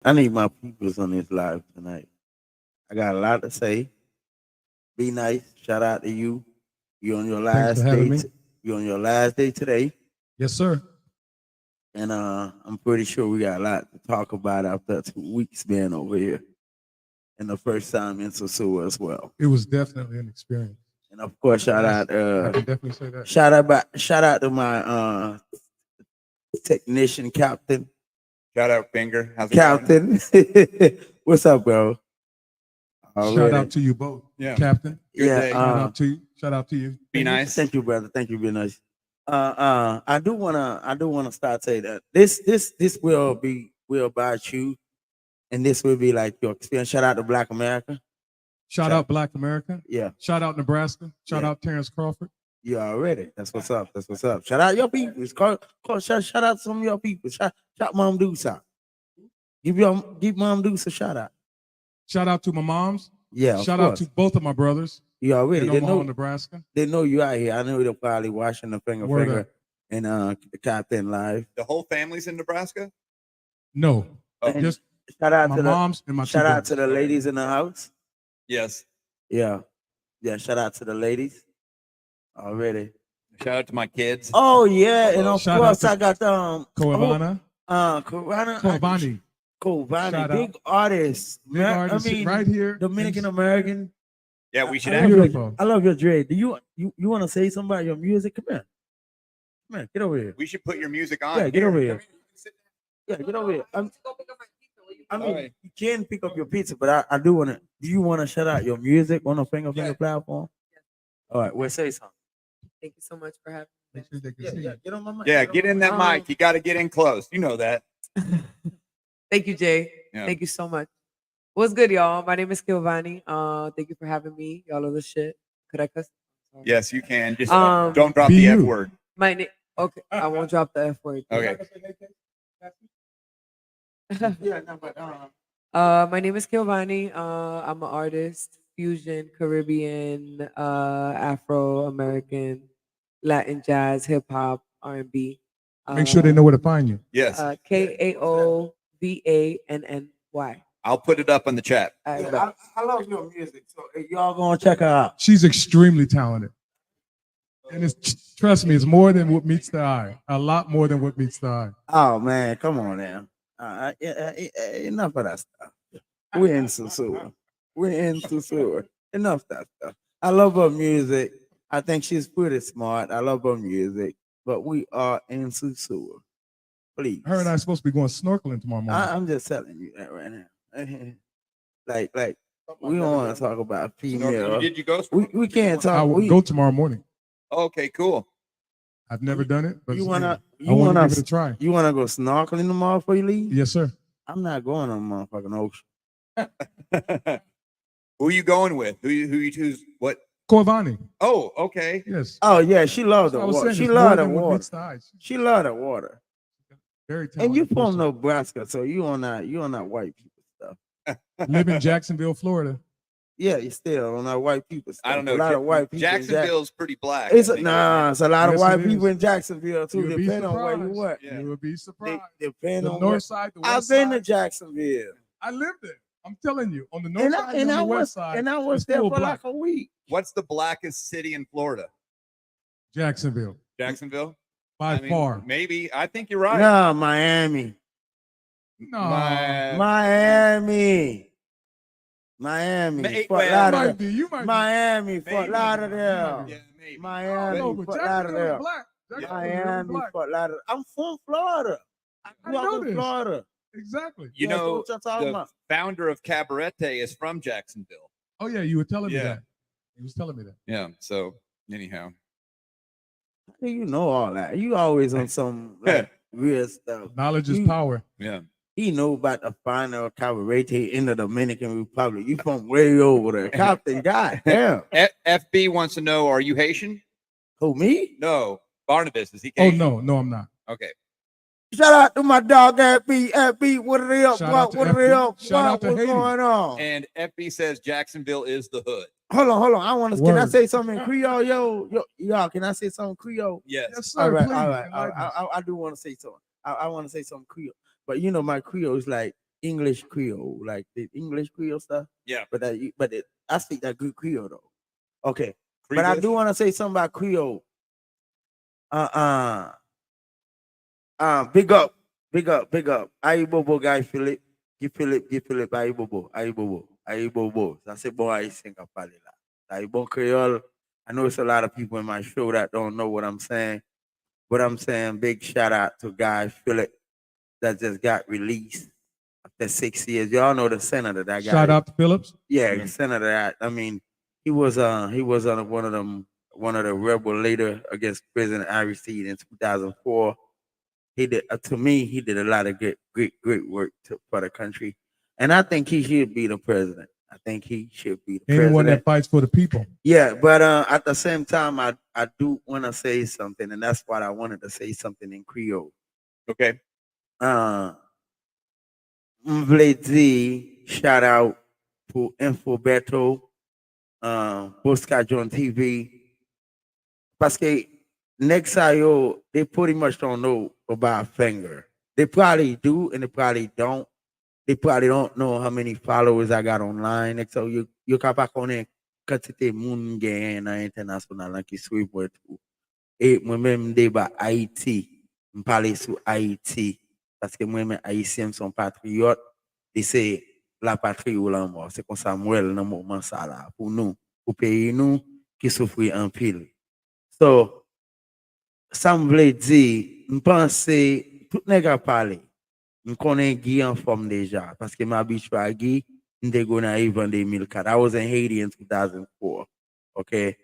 I need my peoples on this live tonight. I got a lot to say. Be nice. Shout out to you. You on your Thanks for last having day. me. You on your last day today, Yes, sir. and I'm pretty sure we got a lot to talk about after 2 weeks being over here, and the first time in Sosua as well. It was definitely an experience. And of course, Yes, I can definitely say that. shout out to my technician captain. Shout out Finger. How's it going? Captain, what's up, bro? Shout out to you both, Yeah. Captain. Good Yeah, day. Shout out to you. Shout out to you. Be nice. Thank you, brother. Thank you, be nice. I do wanna start saying that this will about you, and this will be like your experience. Shout out to Black America. Shout out Black America. Yeah, Shout out Nebraska. Shout Yeah. out Terrence Crawford. you already. That's what's up. That's what's up. Shout out your people. Shout out some of your people. Shout Mom Deuce out. Give Mom Deuce a shout out. Shout out to my moms. Yeah, of Shout out course. to both of my brothers You already. in They Omaha, know. Nebraska. They know you out here. I know they're probably watching the Word finger up. and the Captain live. The whole family's in Nebraska? No, Oh, And just shout out my to the moms and my two shout out to brothers. the ladies in the house. yes. Yeah. Yeah, shout out to the ladies already. Shout out to my kids. Oh yeah, and of Shout out course to I got Kovana. Kovana Kovani. Kovani, Shout big out. artist. Big artist right here. Dominican American. Yeah, we should I have. love, Beautiful. your, I love your dread. Do you want to say something about your music? Come here. Come here, get over here. We should put your music on. Yeah, get over here. Come sit Yeah, get over here. I mean, Alright. you can pick up your pizza, but I do want to. Do you want to shout out your music on the finger platform? All right, we'll say something. Thank you so much for having me. Make sure they can Yeah, see yeah, you. get on my mic. Yeah, on get my in that Um, mic. You got to get in close. You know that. Thank you, Jay. Yeah. Thank you so much. What's good, y'all? My name is Kilvani. Thank you for having me. Y'all are the shit. Could I cuss? Sorry. Yes, you can. Just Um, don't drop Be the F you. word. My name. Okay, I won't drop the F word. Okay. Yeah, no, but My name is Kilvani. I'm an artist, fusion, Caribbean, Afro American, Latin jazz, hip hop, R&B. Make sure they know where to find you. Yes. KAOVANNY. I'll put it up on the chat. yeah, I love your music. So hey, y'all gonna check her out. She's extremely talented. And it's trust me, it's more than what meets the eye. A lot more than what meets the eye. Oh man, come on now. Enough of that stuff. We're in Susua. We're in Susua. Enough of that stuff. I love her music. I think she's pretty smart. I love her music. But we are in Susua. Please. Her and I are supposed to be going snorkeling tomorrow morning. I'm just telling you that right now. like we don't want to talk about female. Did you go? We can't I talk. will go tomorrow morning. Okay, cool. I've never done it, but You I wanna want to give it a try. you wanna go snorkeling tomorrow before you leave? Yes, sir. I'm not going on motherfucking ocean. Who you going with? Who you choose? What? Corvani. Oh, okay. Yes. Oh yeah, she loves the I was water. saying, She it's more loves the than what water. meets the eye. She's She loves the water. very talented. And you from person. Nebraska, so you on that white people stuff. Live in Jacksonville, Florida. Yeah, you still on that white people stuff. I don't know. A lot of white people. Jacksonville's pretty black. It's I a, think, nah, it's a lot of Yes, white it people is. in Jacksonville too. You'll be Depending on where you surprised. work. Yeah. You will be surprised. Depending The on north where. side, the I've west been to side. Jacksonville, I lived there. I'm telling you, on the north and side and on the west side, I was it's there full for black. like a week. What's the blackest city in Florida? Jacksonville, Jacksonville? by I mean, far. Maybe. I think you're right. No, Miami, No, Miami, May- Fort well, you Lauderdale, might be. You might Miami, Fort Maybe. Lauderdale, Yeah, maybe. be. Miami, No, but Fort Jacksonville is Lauderdale, black. Jacksonville is very Miami, black. Fort Lauderdale. I'm from Florida. I I grew know up in this. Florida. Exactly. You Yeah, so know, what y'all talking the about? founder of Cabarete is from Jacksonville. Oh yeah, you were telling me Yeah. that. He was telling me that. Yeah. So anyhow, How do you know all that? You always on some like weird stuff. Knowledge is You- power. yeah. He know about the founder of Cabarete in the Dominican Republic. You from way over there, Captain. God damn. FB wants to know: are you Haitian? Who me? No, Barnabas. Is he? Oh Haitian? no, I'm not. Okay. Shout out to my dog FB. What it up? Shout out to What it FB. up? Shout out to What's Haiti. going on? And FB says Jacksonville is the hood. Hold on. I want to. Can I Word. say something in Creole, y'all? Can I say something Creole? Yes. Yes, sir. All right, please. all right. enlighten us. I do want to say something. I want to say something Creole, but you know my Creole is like English Creole, like the English Creole stuff. Yeah. I speak that good Creole though. Okay, but I Creolish? do want to say something about Creole. Uh uh big up, big up, big up. Ayibobo guy Philip, give Philip Ayibobo. That's a boy I sing a palila. Ayibo Creole. I know it's a lot of people in my show that don't know what I'm saying. But I'm saying big shout out to Guy Philip that just got released after 6 years. Y'all know the senator that guy. Shout out to Phillips. Yeah, the senator. I mean, he was on one of the rebel leader against President Aristide in 2004. He did to me. He did a lot of great work for the country, and I think he should be the president. I think he should be the Anyone president. that fights for the people. Yeah, but at the same time, I do want to say something, and that's why I wanted to say something in Creole. Okay. Mvlezi, shout out to Infobeto, Postcard on TV. Parce que next IO, they pretty much don't know about Finger. They probably do, and they probably don't. They probably don't know how many followers I got online. Next, so you capable connect quantité moun gen nan international lan ki suiv mwen tou. Et moi-même débat Haïti, me parler sur Haïti parce que moi-même haïtien son patriote et c'est la patrie ou la mort. C'est comme ça moi dans moment ça là pour nous, pour pays nous qui souffre en pile. So, ça me veut dire, me penser tout nèg a parler. Je connais Guy en forme déjà parce que ma habitué à Guy, m'te go na en 2004. I was in Haiti in 2004. Okay?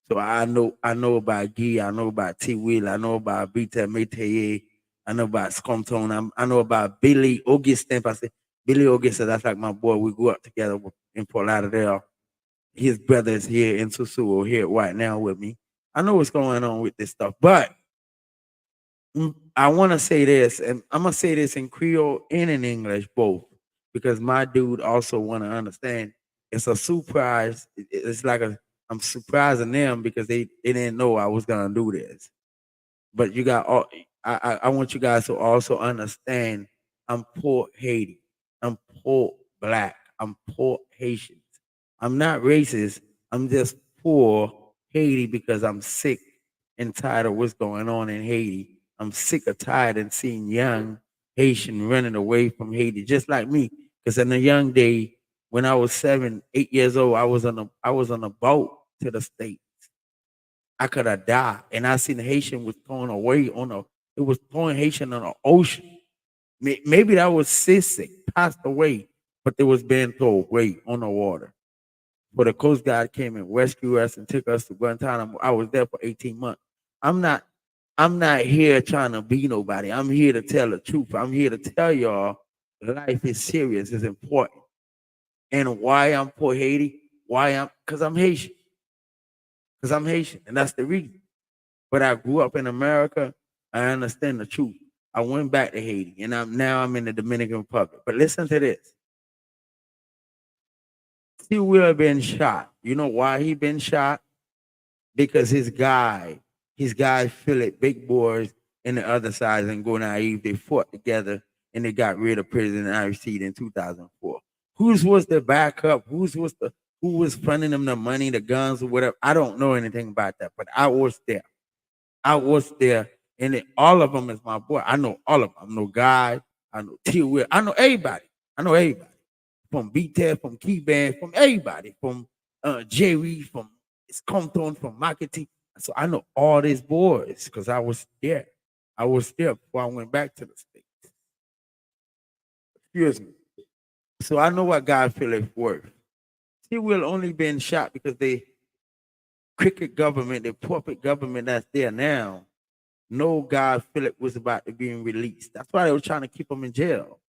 So I know about Guy, I know about T Will, I know about Bita Metaye, I know about Scomtone, I know about Billy Augustin. Parce que Billy Augustin, that's like my boy. We grew up together in Fort Lauderdale. His brother is here in Susu, here right now with me. I know what's going on with this stuff, but I want to say this, and I'm gonna say this in Creole and in English both, because my dude also want to understand. It's a surprise. It's like I'm surprising them because they didn't know I was gonna do this. But you got all. I want you guys to also understand. I'm poor Haiti. I'm poor black. I'm poor Haitians. I'm not racist. I'm just poor Haiti because I'm sick and tired of what's going on in Haiti. I'm sick or tired and seeing young Haitian running away from Haiti, just like me. Because in a young day, when I was 7, 8 years old, I was on a boat to the States. I could have died. And I seen the Haitian was thrown away it was throwing Haitian on the ocean. Maybe that was seasick, passed away, but they was being thrown away on the water. But the Coast Guard came and rescued us and took us to Guantanamo. I was there for 18 months. I'm not here trying to be nobody. I'm here to tell the truth. I'm here to tell y'all life is serious, it's important. And why I'm poor Haiti? Because I'm Haitian. Because I'm Haitian, and that's the reason. But I grew up in America. I understand the truth. I went back to Haiti, and I'm in the Dominican Republic. But listen to this. He will have been shot. You know why he been shot? Because his guy Philip, big boys, and the other side and go naive, they fought together and they got rid of President Aristide in 2004. Whose was the backup? Who was funding them the money, the guns, or whatever? I don't know anything about that, but I was there. And all of them is my boy. I know all of them. I know Guy. I know T. Will. I know everybody. From B-Ted, from Key Band, from everybody, from Jerry, from Compton, from Marketing. So I know all these boys because I was there. I was there before I went back to the States. Excuse me. So I know what God Philip worth. He will only been shot because the cricket government, the puppet government that's there now, know God Philip was about to be released. That's why they were trying to keep him in jail.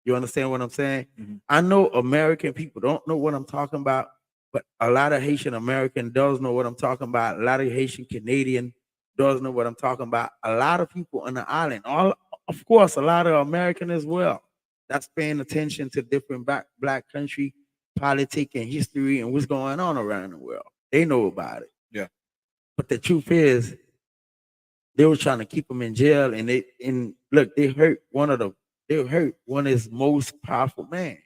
You understand what I'm saying? Mhm. I know American people don't know what I'm talking about, but a lot of Haitian American does know what I'm talking about. A lot of Haitian Canadian does know what I'm talking about. A lot of people on the island, of course, a lot of American as well. That's paying attention to different black country politics and history and what's going on around the world. They know about it. Yeah. But the truth is, they were trying to keep him in jail, and look, they hurt one of the They hurt one of his most powerful man.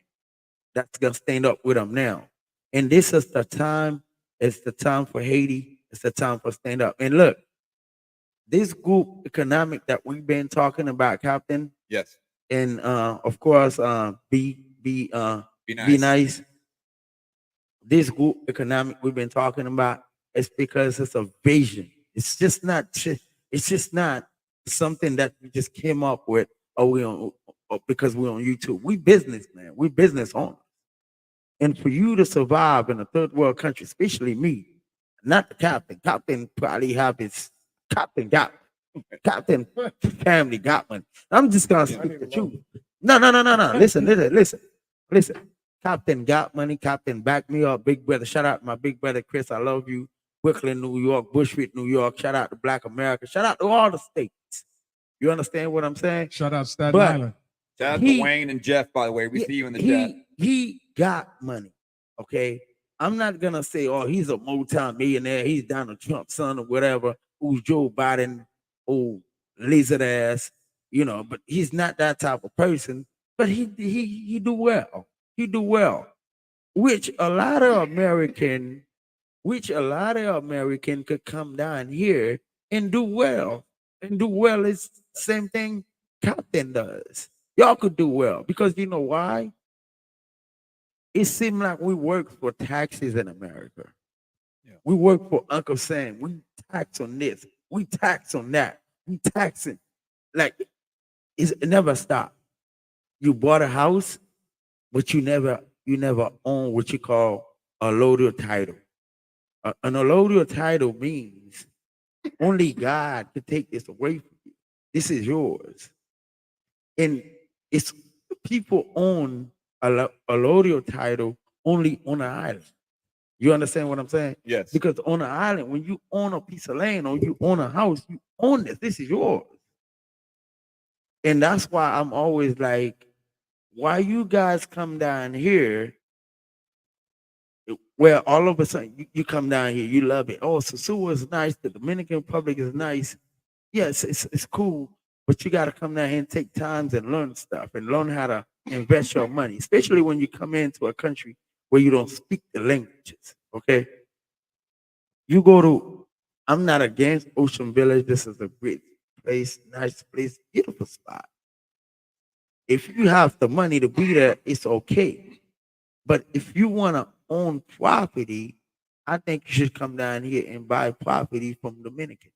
That's gonna stand up with him now. And this is the time. It's the time for Haiti. It's the time for stand up. And look, this group economic that we've been talking about, Captain, Yes. and of course, Be be nice. nice. This group economic we've been talking about is because it's a vision. It's just not. It's just not something that we just came up with, or we on, or because we're on YouTube. We businessmen. We business owners. And for you to survive in a third world country, especially me, not the captain. Captain probably have his captain got captain family got one. I'm just gonna speak the truth. No. Listen. Captain got money. Captain back me up. Big brother. Shout out to my big brother Chris. I love you. Brooklyn, New York, Bushwick, New York. Shout out to Black America. Shout out to all the states. You understand what I'm saying? Shout out Staten But Island. Shout out he- to Wayne and Jeff, by the way. We see you in the chat. he got money. Okay. I'm not gonna say, oh, he's a Motown millionaire, he's Donald Trump's son or whatever, who's Joe Biden, oh lizard ass, but he's not that type of person. But he do well. He do well. Which a lot of American could come down here and do well. And do well is same thing Captain does. Y'all could do well because you know why? It seems like we work for taxes in America. Yeah. We work for Uncle Sam. We tax on this. We tax on that. We tax it. Like it never stop. You bought a house, but you never own what you call a allodial title. An allodial title means only God could take this away from you. This is yours. And it's people own a allodial title only on an island. You understand what I'm saying? Yes. Because on an island, when you own a piece of land or you own a house, you own this. This is yours. And that's why I'm always like, why you guys come down here where all of a sudden you come down here, you love it. Oh, Sosua is nice. The Dominican Republic is nice. Yes, it's cool. But you got to come down here and take times and learn stuff and learn how to invest your money, especially when you come into a country where you don't speak the languages. Okay. You go to, I'm not against Ocean Village. This is a great place, nice place, beautiful spot. If you have the money to be there, it's okay. But if you want to own property, I think you should come down here and buy property from Dominican.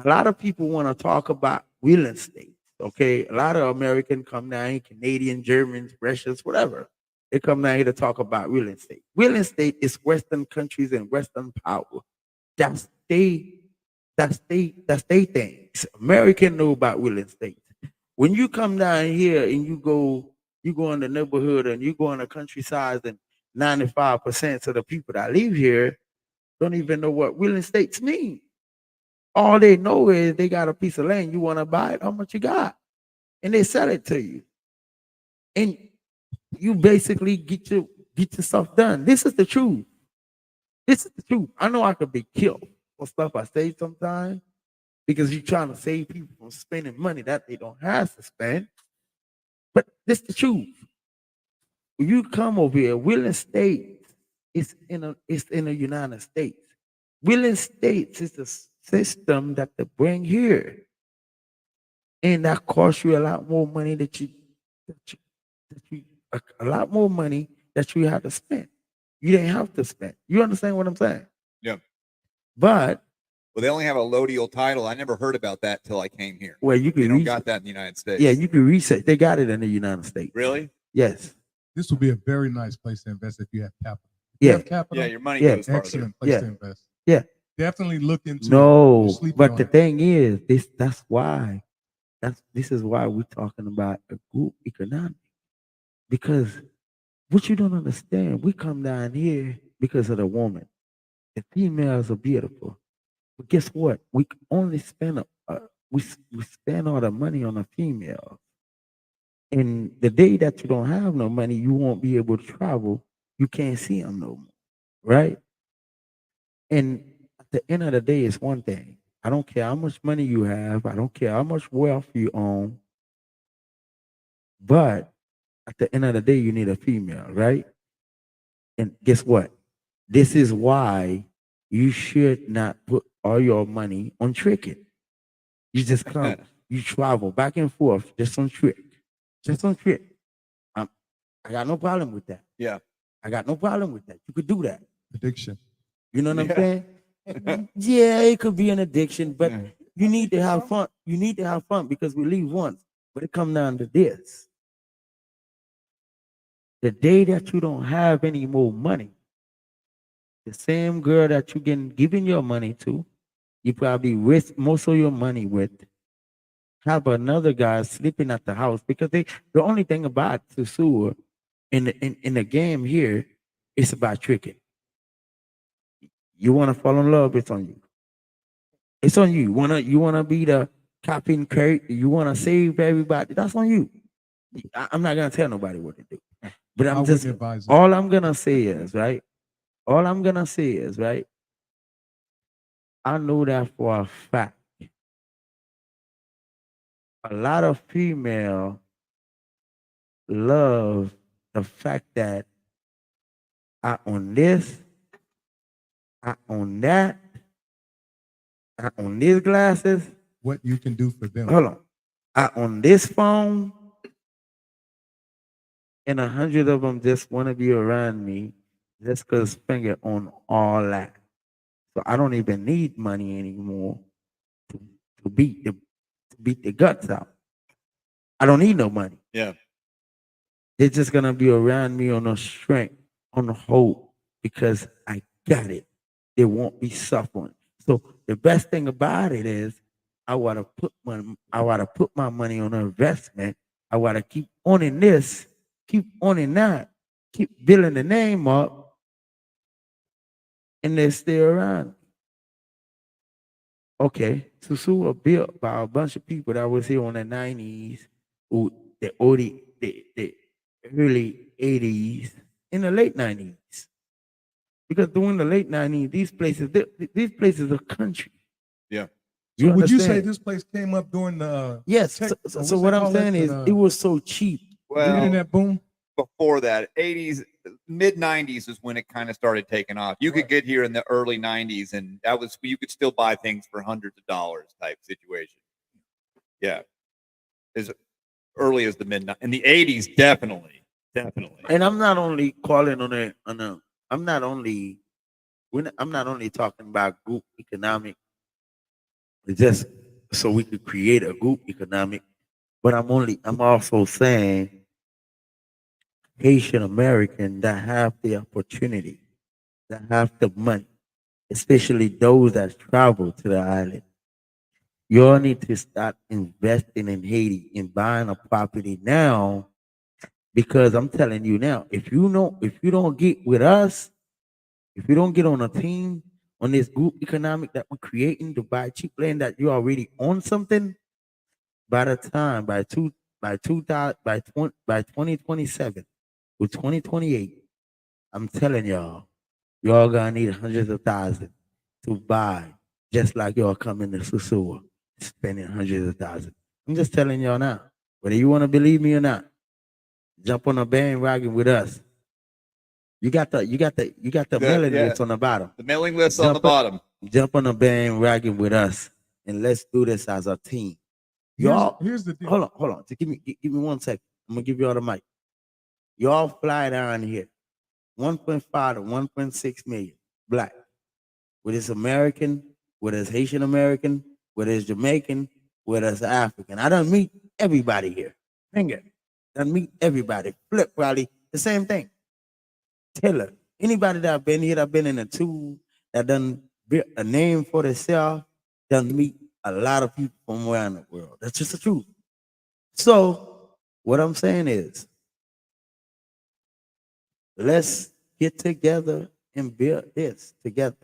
A lot of people want to talk about real estate. Okay, a lot of Americans come down here, Canadian, Germans, Russians, whatever. They come down here to talk about real estate. Real estate is Western countries and Western power. That's they things. American know about real estate. When you come down here and you go in the neighborhood and you go in the countryside, and 95% of the people that live here don't even know what real estates mean. All they know is they got a piece of land. You want to buy it? How much you got? And they sell it to you. And you basically get your stuff done. This is the truth. This is the truth. I know I could be killed for stuff I say sometimes because you're trying to save people from spending money that they don't have to spend. But this is the truth. When you come over here, real estate is in the United States. Real estate is the system that they bring here. And that costs you a lot more money a lot more money that you have to spend. You didn't have to spend. You understand what I'm saying? Yeah. But Well, they only have a allodial title. I never heard about that till I came here. well, you They can don't research. got that in the United States. Yeah, you can research. They got it in the United States. Really? Yes. This would be a very nice place to invest if you have capital. If you Yeah. have capital, Yeah, your money Yeah. goes farther. excellent place Yeah. to invest. Yeah. Definitely look into it. No, You're sleeping but on the it. thing is, this is why we're talking about a group economic. Because what you don't understand, we come down here because of the woman. The females are beautiful. But guess what? We only spend we spend all the money on a female. And the day that you don't have no money, you won't be able to travel. You can't see them no more, right? And at the end of the day, it's one thing. I don't care how much money you have. I don't care how much wealth you own. But at the end of the day, you need a female, right? And guess what? This is why you should not put all your money on tricking. You just come, you travel back and forth just on trick, just on trick. Um, I got no problem with that. Yeah. I got no problem with that. You could do that. Addiction. You know what I'm Yeah. saying? Yeah, it could be an addiction, but Yeah. you need to have fun. You need to have fun because we leave once. But it comes down to this: the day that you don't have any more money, the same girl that you getting giving your money to, you probably risk most of your money with, have another guy sleeping at the house because the only thing about Susur in the game here is about tricking. You want to fall in love, it's on you. It's on you. You wanna be the Captain Kurt. You wanna save everybody. That's on you. I'm not gonna tell nobody what to do. But I I'm wouldn't just advise it. all I'm gonna say is right. All I'm gonna say is right. I know that for a fact. A lot of female love the fact that I own this, I own that, I own these glasses. What you can do for them. Hold on. I own this phone, and 100 of them just want to be around me just because finger on all that. So I don't even need money anymore to, to beat the guts out. I don't need no money. Yeah. They're just gonna be around me on a strength, on a hope, because I got it. They won't be suffering. So the best thing about it is I wanna put my money on an investment. I wanna keep owning this, keep owning that, keep building the name up, and they stay around. Okay, Susu was built by a bunch of people that was here on the 90s, who the early 80s, in the late 90s. Because during the late 90s, these places are country. Yeah. So You would you say understand? this place came up during the Yes. tech, So what I'm saying is it was so cheap. the Well, internet boom? before that, 80s, mid 90s is when it kind of started taking off. You could Right. get here in the early 90s, and that was you could still buy things for hundreds of dollars type situation. Yeah. As early as the mid in the 80s, definitely. Definitely. And I'm not only calling on a I'm not only I'm not only talking about group economic, just so we could create a group economic, but I'm also saying Haitian American that have the opportunity, that have the money, especially those that travel to the island. You all need to start investing in Haiti and buying a property now, because I'm telling you now, if you don't get with us, if you don't get on a team on this group economic that we're creating to buy cheap land that you already own something, by the time by 2000 by 2027 or 2028, I'm telling y'all gonna need hundreds of thousands to buy, just like y'all coming to Susua, spending hundreds of thousands. I'm just telling y'all now, whether you want to believe me or not, jump on a bandwagon with us. You got the mailing Yeah. list on the bottom. The mailing list on the Jump on, bottom. jump on a bandwagon with us, and let's do this as a team. Y'all, Here's the deal. hold on. Just give me 1 second. I'm gonna give y'all the mic. Y'all fly down here, 1.5 to 1.6 million black. Whether it's American, whether it's Haitian American, whether it's Jamaican, whether it's African. I don't meet everybody here. Finger. Done meet everybody. Flip probably the same thing. Taylor. Anybody that been here, that been in a tool, that done built a name for themselves, done meet a lot of people from around the world. That's just the truth. So what I'm saying is, let's get together and build this together.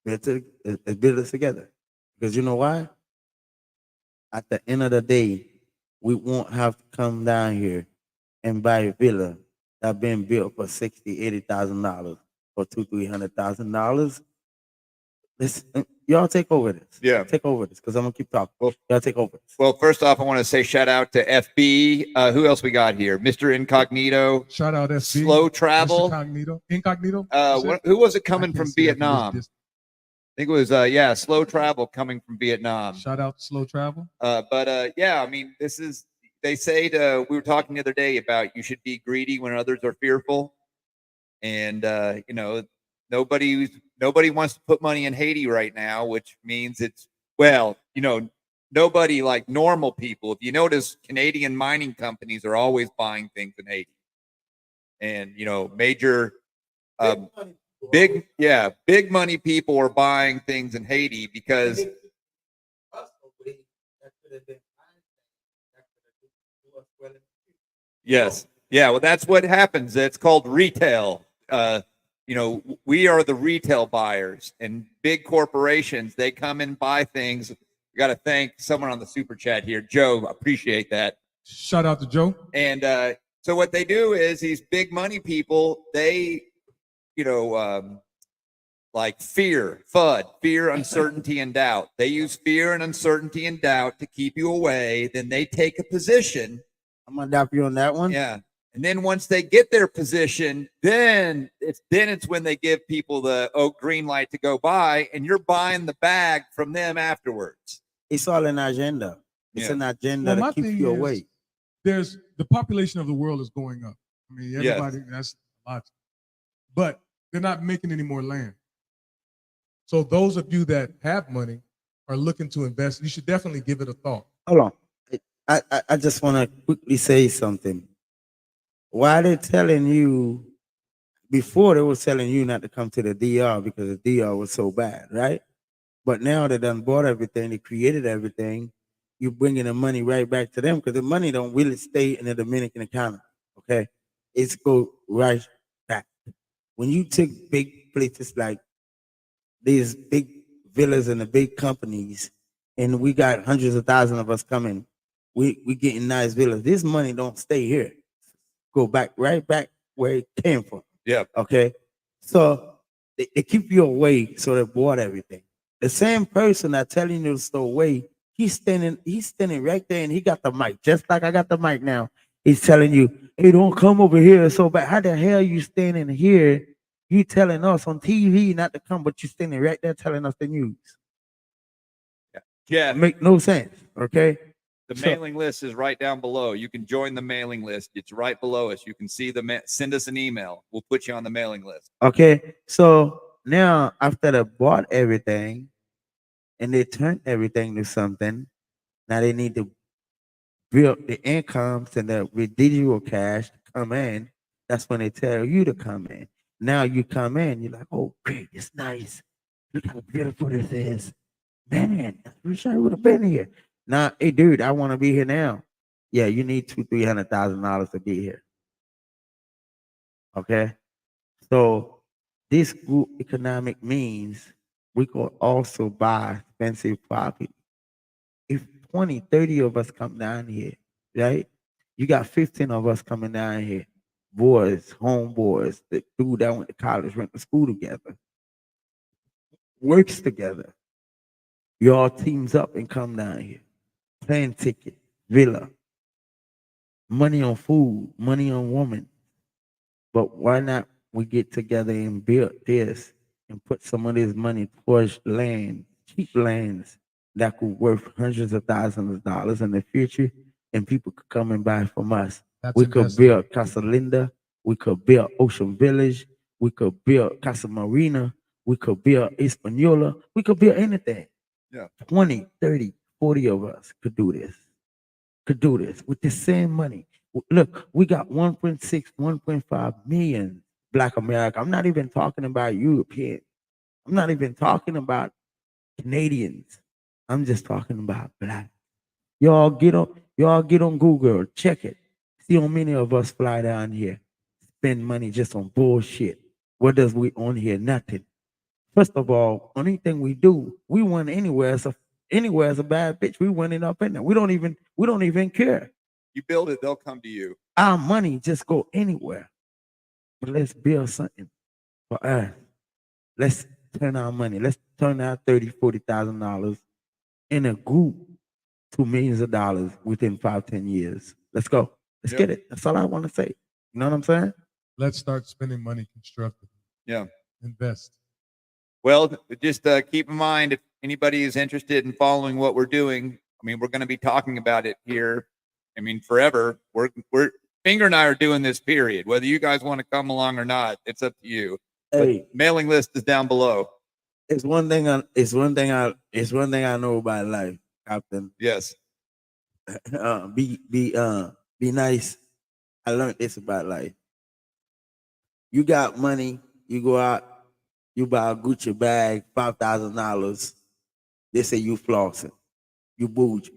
Build this together. Because you know why? At the end of the day, we won't have to come down here and buy a villa that been built for $60,000, $80,000, or $200,000, $300,000. Let's y'all take over this. Yeah. Take over this because I'm gonna keep talking. Well- Y'all take over this. Well, first off, I want to say shout out to FB. Who else we got here? Mr. Incognito. Shout out SB. Slow Travel. Mr. Incognito. You said? Who was it I coming can't from see that from this Vietnam? I distance. think it was Slow Travel coming from Vietnam. Shout out Slow Travel. But yeah, I mean, this is they say we were talking the other day about you should be greedy when others are fearful, and you know nobody wants to put money in Haiti right now, which means it's nobody like normal people. If you notice, Canadian mining companies are always buying things in Haiti, and major big money people are buying things in Haiti because yes, yeah, well, that's what happens. It's called retail. We are the retail buyers, and big corporations, they come and buy things. We got to thank someone on the super chat here, Joe. Appreciate that. Shout out to Joe. And so what they do is these big money people, they, like fear, fear, uncertainty, and doubt. They use fear and uncertainty and doubt to keep you away. Then they take a position. I'm gonna dap you on that one. Yeah. And then once they get their position, then it's when they give people the green light to go buy, and you're buying the bag from them afterwards. It's all an agenda. It's an agenda Well, my to keep thing you is, away. There's the population of the world is going up. I mean, everybody, that's a lot. But they're not making any more land. So those of you that have money are looking to invest, you should definitely give it a thought. Hold on. I just want to quickly say something. Why they telling you before they were telling you not to come to the DR because the DR was so bad, right? But now they done bought everything, they created everything. You bringing the money right back to them because the money don't really stay in the Dominican economy. Okay, it's go right back. When you take big places like these big villas and the big companies, and we got hundreds of thousands of us coming, we getting nice villas. This money don't stay here. Go back right back where it came from. Yeah. Okay. So they keep you away, so they bought everything. The same person that telling you to stay away, he's standing right there, and he got the mic, just like I got the mic now. He's telling you, hey, don't come over here. It's so bad. How the hell you standing here? You telling us on TV not to come, but you standing right there telling us the news. Yeah. Make no sense. Okay. The mailing list is right down below. You can join the mailing list. It's right below us. You can see send us an email. We'll put you on the mailing list. Okay. So now after they bought everything and they turned everything to something, now they need to build the incomes and the residual cash to come in. That's when they tell you to come in. Now you come in, you're like, oh, great, it's nice. Look how beautiful this is. Man, I wish I would have been here. Now, hey, dude, I want to be here now. Yeah, you need $200,000-$300,000 to be here. Okay, so this group economic means we could also buy expensive property. If 20, 30 of us come down here, right? You got 15 of us coming down here, boys, homeboys, the dude that went to college, went to school together, works together. You all teams up and come down here. Plane ticket, villa, money on food, money on woman. But why not we get together and build this and put some of this money towards land, cheap lands that could worth hundreds of thousands of dollars in the future, and people could come and buy from us. We could build Casa Linda, we could build Ocean Village, we could build Casa Marina, we could build Hispaniola, we could build anything. Yeah. 20, 30, 40 of us could do this. Could do this with the same money. Look, we got 1.6, 1.5 million Black America. I'm not even talking about European. I'm not even talking about Canadians. I'm just talking about Black. Y'all get on Google, check it. See how many of us fly down here, spend money just on bullshit. What does we own here? Nothing. First of all, anything we do, we win anywhere. Anywhere is a bad bitch. We win it up in there. We don't even care. You build it, they'll come to you. Our money just go anywhere. But let's build something for us. Let's turn our money. Let's turn our $30,000, $40,000 in a group to millions of dollars within 5, 10 years. Let's go. Let's Yep. get it. That's all I want to say. You know what I'm saying? Let's start spending money constructively. Yeah. Invest. Well, just keep in mind if anybody is interested in following what we're doing. I mean, we're going to be talking about it here. I mean, forever. We're Finger and I are doing this. Period. Whether you guys want to come along or not, it's up to you. Hey, But mailing list is down below. it's one thing. It's one thing I know about life, Captain. Yes. Be nice. I learned this about life. You got money. You go out. You buy a Gucci bag, $5,000. They say you flossing. You bougie.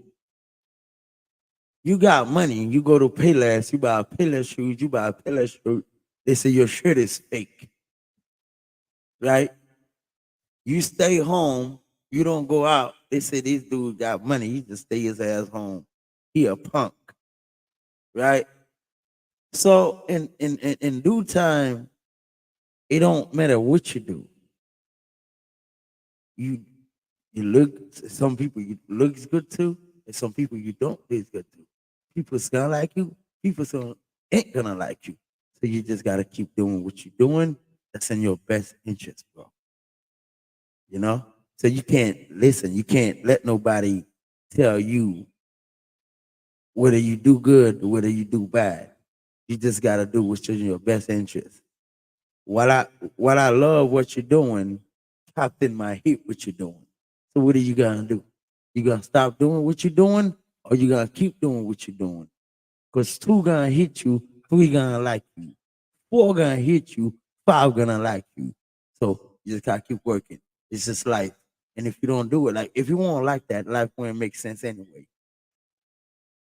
You got money. You go to Payless. You buy a Payless shoes. You buy a Payless shirt. They say your shirt is fake. Right? You stay home. You don't go out. They say this dude got money. He just stay his ass home. He a punk. Right? So in due time, it don't matter what you do. You look, some people you looks good to, and some people you don't look good to. People's gonna like you, ain't gonna like you. So you just gotta keep doing what you're doing. That's in your best interest, bro. You know? So you can't let nobody tell you whether you do good or whether you do bad. You just gotta do what's in your best interest. While I love what you're doing, Captain might hate what you're doing. So what are you gonna do? You gonna stop doing what you're doing, or you gonna keep doing what you're doing? Because 2 gonna hit you, 3 gonna like you, 4 gonna hit you, 5 gonna like you. So you just gotta keep working. It's just life. And if you don't do it, like if you won't like that, life won't make sense anyway.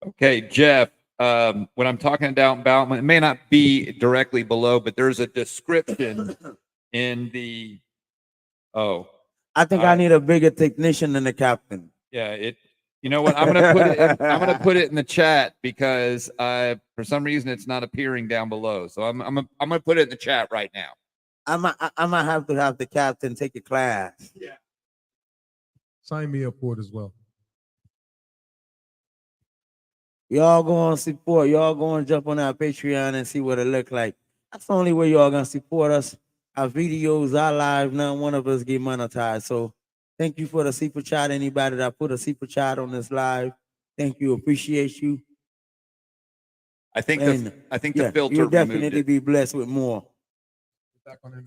Okay, Jeff. What I'm talking about, it may not be directly below, but there's a description in the. Oh, I think I need a bigger technician than the captain. yeah. You know what? I'm gonna put it. I'm gonna put it in the chat because for some reason it's not appearing down below. So I'm gonna put it in the chat right now. I might have to have the captain take a class. Yeah. Sign me up for it as well. Y'all go on support. Y'all go and jump on our Patreon and see what it look like. That's the only way y'all gonna support us. Our videos, our live, none one of us get monetized. So thank you for the super chat. Anybody that put a super chat on this live, thank you. Appreciate you. I think And the filter you'll removed definitely it. be blessed with more.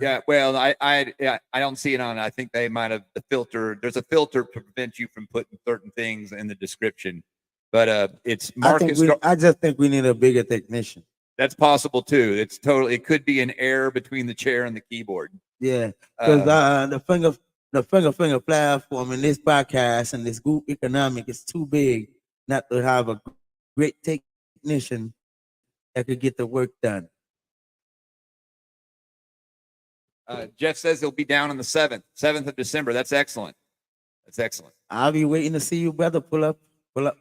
Yeah, well, I don't see it on. I think they might have the filter. There's a filter to prevent you from putting certain things in the description, but it's Marcus. I just think we need a bigger technician. That's possible too. It could be an error between the chair and the keyboard. Yeah, because the finger platform in this podcast and this group economic is too big not to have a great technician that could get the work done. Jeff says he'll be down on the 7th of December. That's excellent. That's excellent. I'll be waiting to see you, brother. Pull up. Let's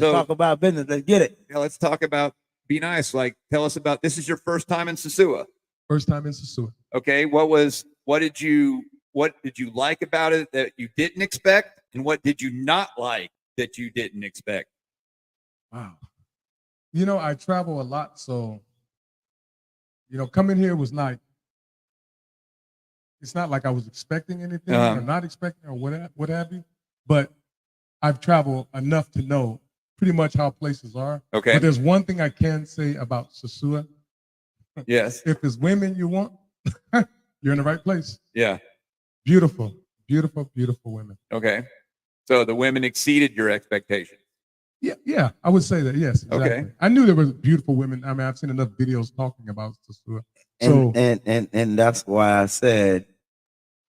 talk about business. Let's get it. Yeah, let's talk about. Be nice. Like, tell us about. This is your first time in Sosua. First time in Sosua. Okay. What did you like about it that you didn't expect, and what did you not like that you didn't expect? Wow. You know, I travel a lot, so coming here was not. It's not like I was expecting anything or not expecting or what have you, but I've traveled enough to know pretty much how places are. Okay. But there's one thing I can say about Sosua. Yes. If it's women you want, you're in the right place. Yeah. Beautiful, beautiful, beautiful women. Okay. So the women exceeded your expectations. Yeah, I would say that. Yes, exactly. Okay. I knew there were beautiful women. I mean, I've seen enough videos talking about Sosua. And that's why I said,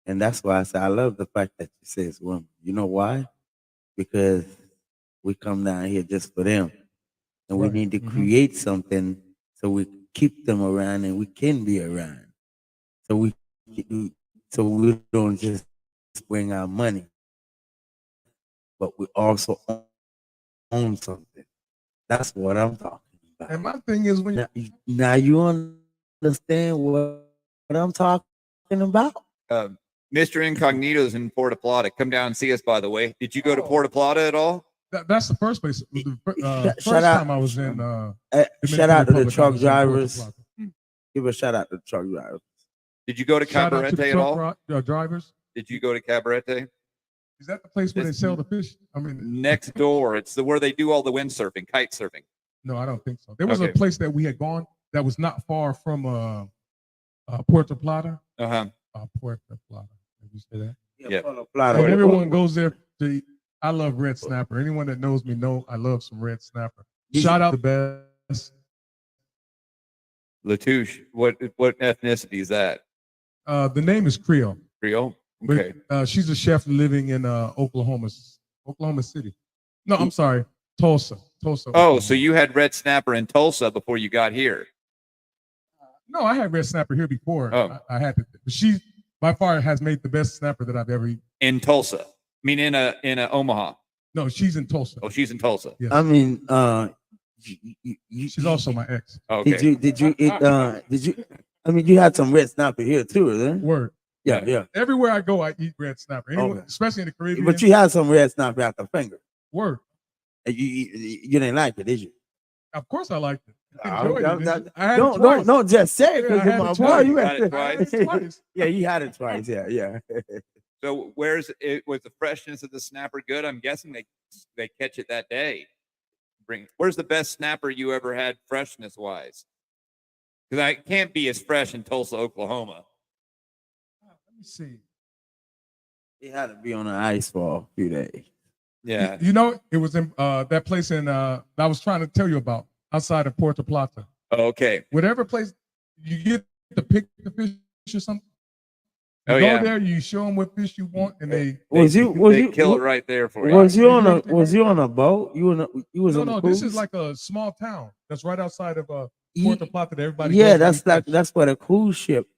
I love the fact that you say it's women. You know why? Because we come down here just for them, and we need to create something so we keep them around and we can be around. So we don't just bring our money, but we also own something. That's what I'm talking about. And my thing is when now you understand what I'm talking about? Mr. Incognito's in Puerto Plata. Come down and see us, by the way. Did you go to Puerto Plata at all? That's the first place. The first Shout out- time I was in. Shout out to the Dominican Republic, I truck was in Puerto drivers. Plata. Give a shout out to the truck drivers. Did you go to Shout out to the Cabarete at all? truck drivers. Did you go to Cabarete? Is that the place where they sell the fish? I mean, Next door. It's where they do all the windsurfing, kite surfing. no, I don't think so. There was Okay. a place that we had gone that was not far from Puerto Plata. Uh-huh. Puerto Plata. Did you say that? Yeah. Puerto Plata. And everyone goes there to eat. I love red snapper. Anyone that knows me know I love some red snapper. Shout out the best. Latouche, what ethnicity is that? The name is Creole. Creole? But, Okay. she's a chef living in Oklahoma City. No, I'm sorry, Tulsa. Oh, Oklahoma. so you had red snapper in Tulsa before you got here. No, I had red snapper here before. Oh. I had to. But she by far has made the best snapper that I've ever eaten. In Tulsa. I mean in a Omaha. No, she's in Tulsa. Oh, she's in Tulsa. Yes. I mean, She's also my ex. Okay. did you eat? Did you? I mean, you had some red snapper here too, isn't it? Word. Yeah. Everywhere I go, I eat red snapper. Anyone, Okay. especially in the Caribbean. But you had some red snapper at the finger. Word. And you didn't like it, did you? Of course, I liked it. I Oh, enjoyed it. that- I had it Don't twice. don't just say it Yeah, I because had my it boy. twice. You Got it had I had it twice. Yeah, you had it twice. Yeah. So where's it? Was the freshness of the snapper good? I'm guessing they catch it that day. Where's the best snapper you ever had freshness wise? Because I can't be as fresh in Tulsa, Oklahoma. Let me see. It had to be on the ice for a few days. Yeah. You know, it was in that place in I was trying to tell you about outside of Puerto Plata. Okay. Whatever place you get to pick the fish or something. You Oh, go yeah. there, you show them what fish you want, and they Was you kill it right there for you. Was you on a boat? You was on a no. cruise? This is like a small town that's right outside of Ye- Puerto Plata. That everybody. Yeah, goes to eat fish. that's what a cruise ship.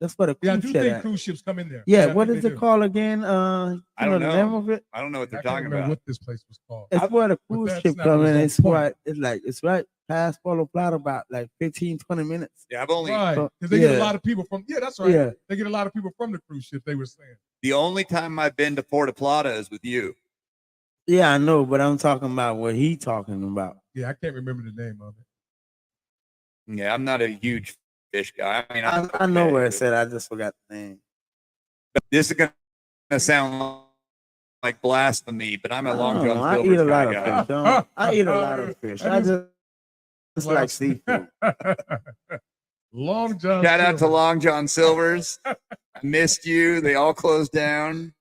That's what a Yeah, I cruise do ship. think at. cruise ships come in there. Yeah, I what think is they it do. called again? I You don't the know. name of it? I don't know what I they're can't talking remember about. what this place was called. It's where the cruise that ship snapper come was in. on It's point. what it's right past Puerto Plata, about like 15, 20 minutes. Yeah, I've only Right, So- because they get a yeah. lot of people from. Yeah, that's right. Yeah. They get a lot of people from the cruise ship. They were saying. the only time I've been to Puerto Plata is with you. Yeah, I know, but I'm talking about what he talking about. Yeah, I can't remember the name of it. Yeah, I'm not a huge fish guy. I mean, I know where it said. I just forgot the name. This is gonna sound like blasphemy, but I'm a Long I don't John know, I Silver's eat a lot guy. of fish. I eat a lot of fish. I just like seafood. Long John. Shout out to Silver. Long John Silver's. I missed you. They all closed down.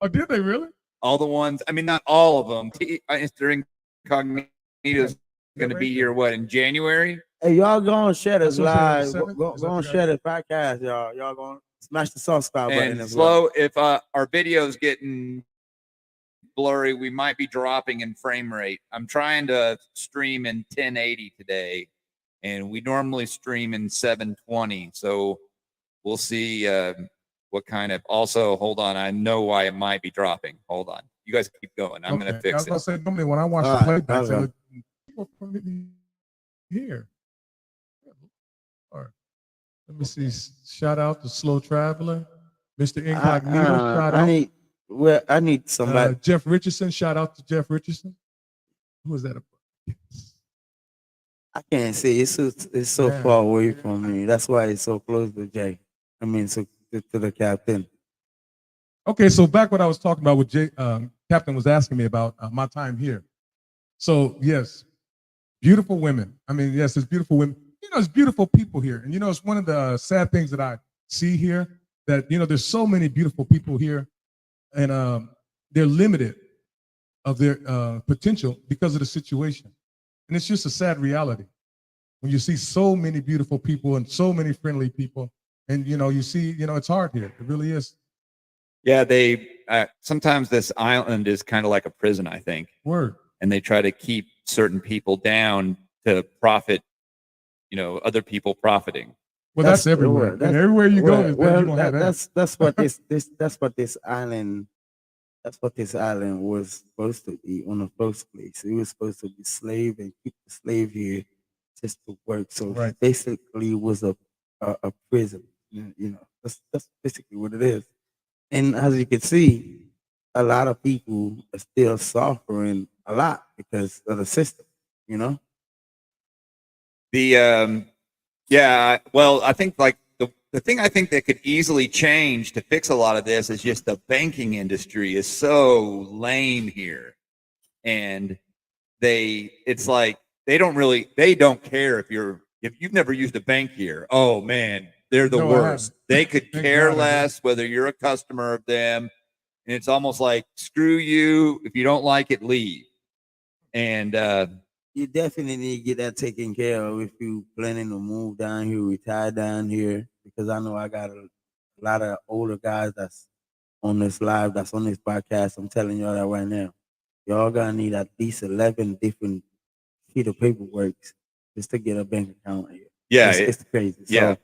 Oh, did they really? All the ones. I mean, not all of them. Mr. Incognito's going to be here. What in January? Hey, y'all go on share this That's what I'm live. saying, Go 7th? Is that on the share this podcast, y'all. Y'all going smash the subscribe button And as well. slow. If our video's getting blurry, we might be dropping in frame rate. I'm trying to stream in 1080 today, and we normally stream in 720. So we'll see what kind of. Also, hold on. I know why it might be dropping. Hold on. You guys keep going. I'm going to I fix was it. gonna say normally when I watch All the right, playbacks, I okay. look people from here. All right. Let me see. Shout out to Slow Traveler, Mr. Incognito. Shout out. I need somebody. Jeff Richardson. Shout out to Jeff Richardson. Who is that? I can't see. It's so Yeah. far away from me. That's why it's so close to Jay. I mean, to the captain. Okay, so back what I was talking about with Jay, Captain was asking me about my time here. So yes, beautiful women. I mean, yes, it's beautiful women. You know, it's beautiful people here, and you know, it's one of the sad things that I see here that you know, there's so many beautiful people here, and they're limited of their potential because of the situation, and it's just a sad reality when you see so many beautiful people and so many friendly people, and you know, you see, you know, it's hard here. It really is. Yeah, they sometimes this island is kind of like a prison, I think, Word. and they try to keep certain people down to profit. You know, other people profiting. Well, that's everywhere. And everywhere you go, you're gonna have that. That's what this island. That's what this island was supposed to be on the first place. It was supposed to be slave and keep the slave here just to work. So Right. basically, it was a prison. That's basically what it is. And as you can see, a lot of people are still suffering a lot because of the system. You know. The yeah, well, I think like the thing I think that could easily change to fix a lot of this is just the banking industry is so lame here, and it's like they don't care if you've never used a bank here. Oh man, they're the No, I worst. haven't. They could Thank care God I haven't. less whether you're a customer of them, and it's almost like screw you. If you don't like it, leave. And You definitely need to get that taken care of if you planning to move down here, retire down here. Because I know I got a lot of older guys that's on this live, that's on this podcast. I'm telling y'all that right now. Y'all gonna need at least 11 different sheet of paperwork just to get a bank account here. yeah, It's crazy. yeah.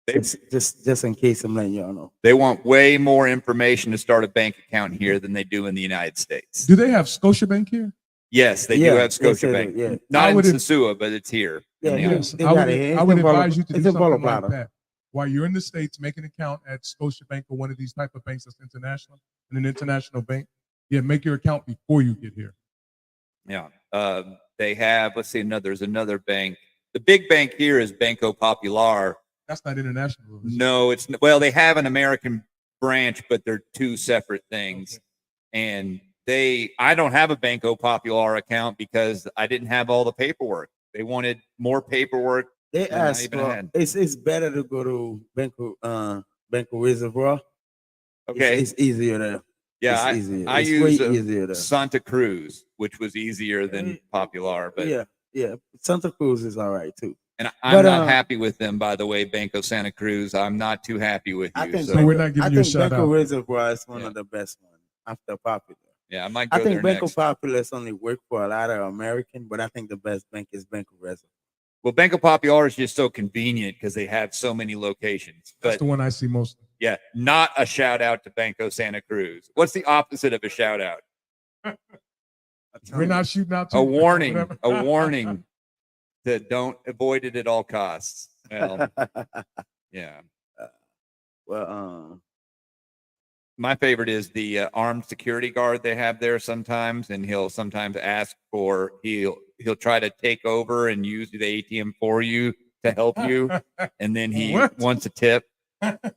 So just in case I'm letting y'all know. They want way more information to start a bank account here than they do in the United States. Do they have Scotiabank here? Yes, they do Yeah, have yes, they do, Scotiabank. yeah. Not I in would have- Sosua, but it's here. Yeah, in the yeah. island. Yes, They I got would, it. It's I would in Puerto- advise you to it's do in Puerto something like Plata. that. While you're in the States, make an account at Scotiabank or one of these type of banks that's international, and an international bank. Yeah, make your account before you get here. Yeah. They have, let's see, there's another bank. The big bank here is Banco Popular. That's not international. Is it? No, well, they have an American branch, but they're two separate things. And I don't have a Banco Popular account because I didn't have all the paperwork. They wanted more paperwork. They than I ask even for had. it's better to go to Banco Reservoir. Okay. It's easier there. Yeah, It's easier. I It's use way easier there. Santa Cruz, which was easier than Popular, but yeah. Santa Cruz is all right too. and I'm But, not happy with them, by the way, Banco Santa Cruz. I'm not too happy with I you. think So So we're not giving you a shout Banco out. Reservoir is one Yeah. of the best ones after Popular. yeah, I might I go think there Banco next. Popular only work for a lot of American, but I think the best bank is Banco Reservoir. Well, Banco Popular is just so convenient because they have so many locations. That's But the one I see most. yeah, not a shout out to Banco Santa Cruz. What's the opposite of a shout out? We're not shooting out. A warning. Whatever. A warning that don't avoid it at all costs. Well, yeah. Well, My favorite is the armed security guard they have there sometimes, and he'll sometimes ask for he'll try to take over and use the ATM for you to help you, and then he What? wants a tip.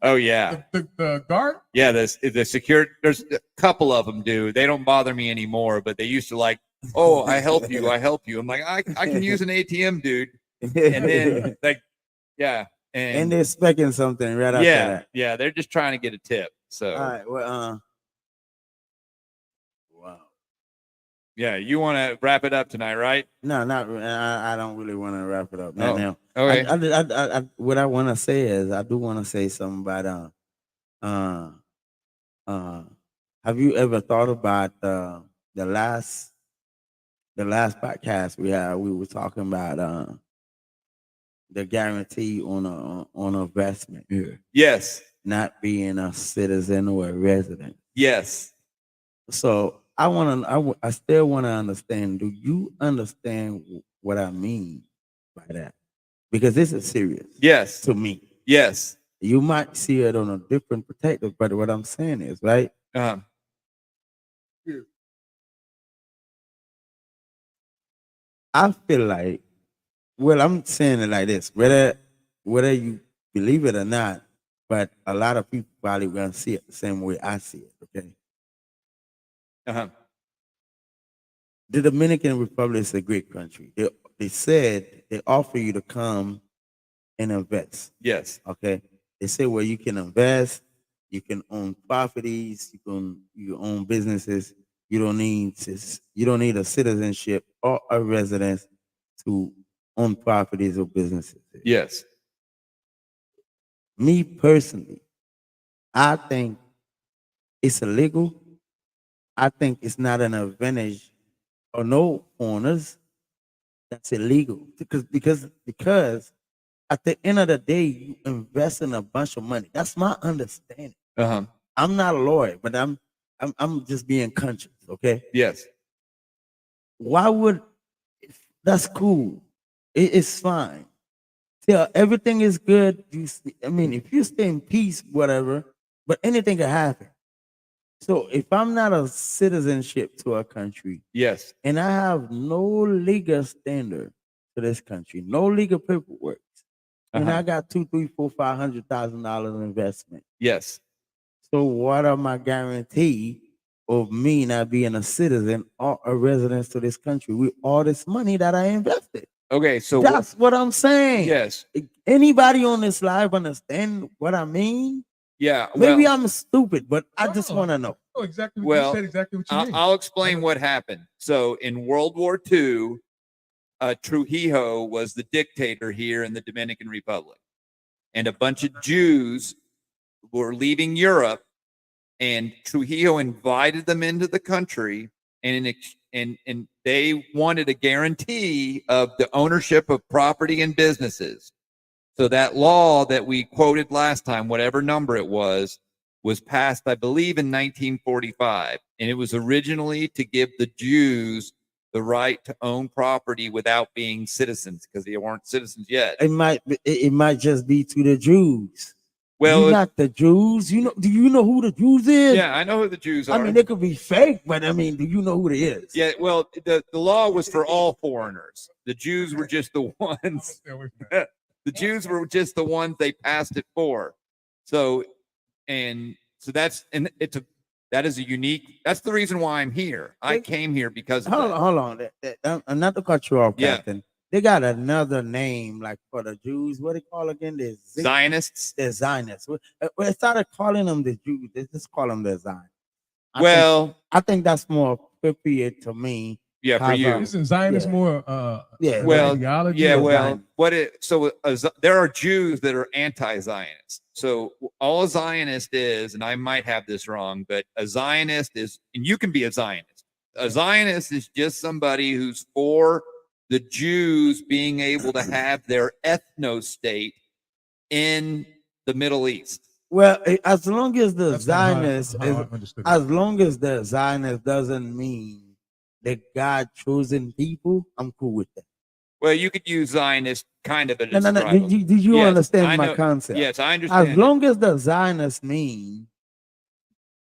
Oh yeah, The guard? yeah. The security. There's a couple of them do. They don't bother me anymore, but they used to like. Oh, I help you. I help you. I'm like, I can use an ATM, dude. And then like, yeah, and they're expecting something right after yeah, that. yeah. They're just trying to get a tip. So All right. Well, wow. yeah, you want to wrap it up tonight, right? No, not. I don't really want to wrap it up not Oh, now. okay. What I want to say is I do want to say something about have you ever thought about the last podcast we had? We were talking about the guarantee on investment. Yeah. Yes. Not being a citizen or a resident. Yes. So I still want to understand. Do you understand what I mean by that? Because this is serious. Yes. To me. Yes. You might see it on a different perspective, but what I'm saying is, right? I feel like, well, I'm saying it like this, whether you believe it or not, but a lot of people probably gonna see it the same way I see it. Okay. The Dominican Republic is a great country. They said they offer you to come and invest. Yes. Okay. They say where you can invest, you can own properties, you own businesses. You don't need a citizenship or a residence to own properties or businesses. Yes. Me personally, I think it's illegal. I think it's not an advantage or no owners. That's illegal because at the end of the day, you invest in a bunch of money. That's my understanding. I'm not a lawyer, but I'm just being conscious. Okay. Yes. Why would that's cool? It's fine till everything is good. I mean, if you stay in peace, whatever, but anything can happen. So if I'm not a citizenship to a country Yes. and I have no legal standard to this country, no legal paperwork, and Uh-huh. I got two, three, four, $500,000 investment. Yes. So what are my guarantee of me not being a citizen or a resident to this country with all this money that I invested? Okay. So That's what I'm saying. yes. Anybody on this live understand what I mean? Yeah. Maybe Well, I'm stupid, but I just No. want to know. Oh, exactly. Well, You said exactly what you mean. I'll explain what happened. So in World War II, Trujillo was the dictator here in the Dominican Republic, and a bunch of Jews were leaving Europe, and Trujillo invited them into the country, and and they wanted a guarantee of the ownership of property and businesses. So that law that we quoted last time, whatever number it was passed, I believe, in 1945, and it was originally to give the Jews the right to own property without being citizens, because they weren't citizens yet. It might just be to the Jews. Well, You're not the Jews. Do you know who the Jews is? yeah, I know who the Jews are. I mean, they could be fake, but I mean, do you know who it is? Yeah, well, the law was for all foreigners. The Jews were just the ones. The Jews were just the ones they passed it for. So that is a unique. That's the reason why I'm here. I came here because of Hold that. on. Not to cut you off, Yeah. Captain. They got another name like for the Jews. What they call again? Zionists. The Zionists. They started calling them the Jews. They just call them the Zionists. I think that's more appropriate to me. Yeah, for you. Isn't Zionist more ideology? Yeah, or there are Jews that are anti-Zionist. So all a Zionist is, and I might have this wrong, but a Zionist is, and you can be a Zionist. A Zionist is just somebody who's for the Jews being able to have their ethno-state in the Middle East. Well, as long as the That's not how Zionist, I understood it. as long as the Zionist doesn't mean that God chosen people, I'm cool with that. Well, you could use Zionist kind of. No. Did you Yes, understand I my know. concept? Yes, I understand. As long as the Zionists mean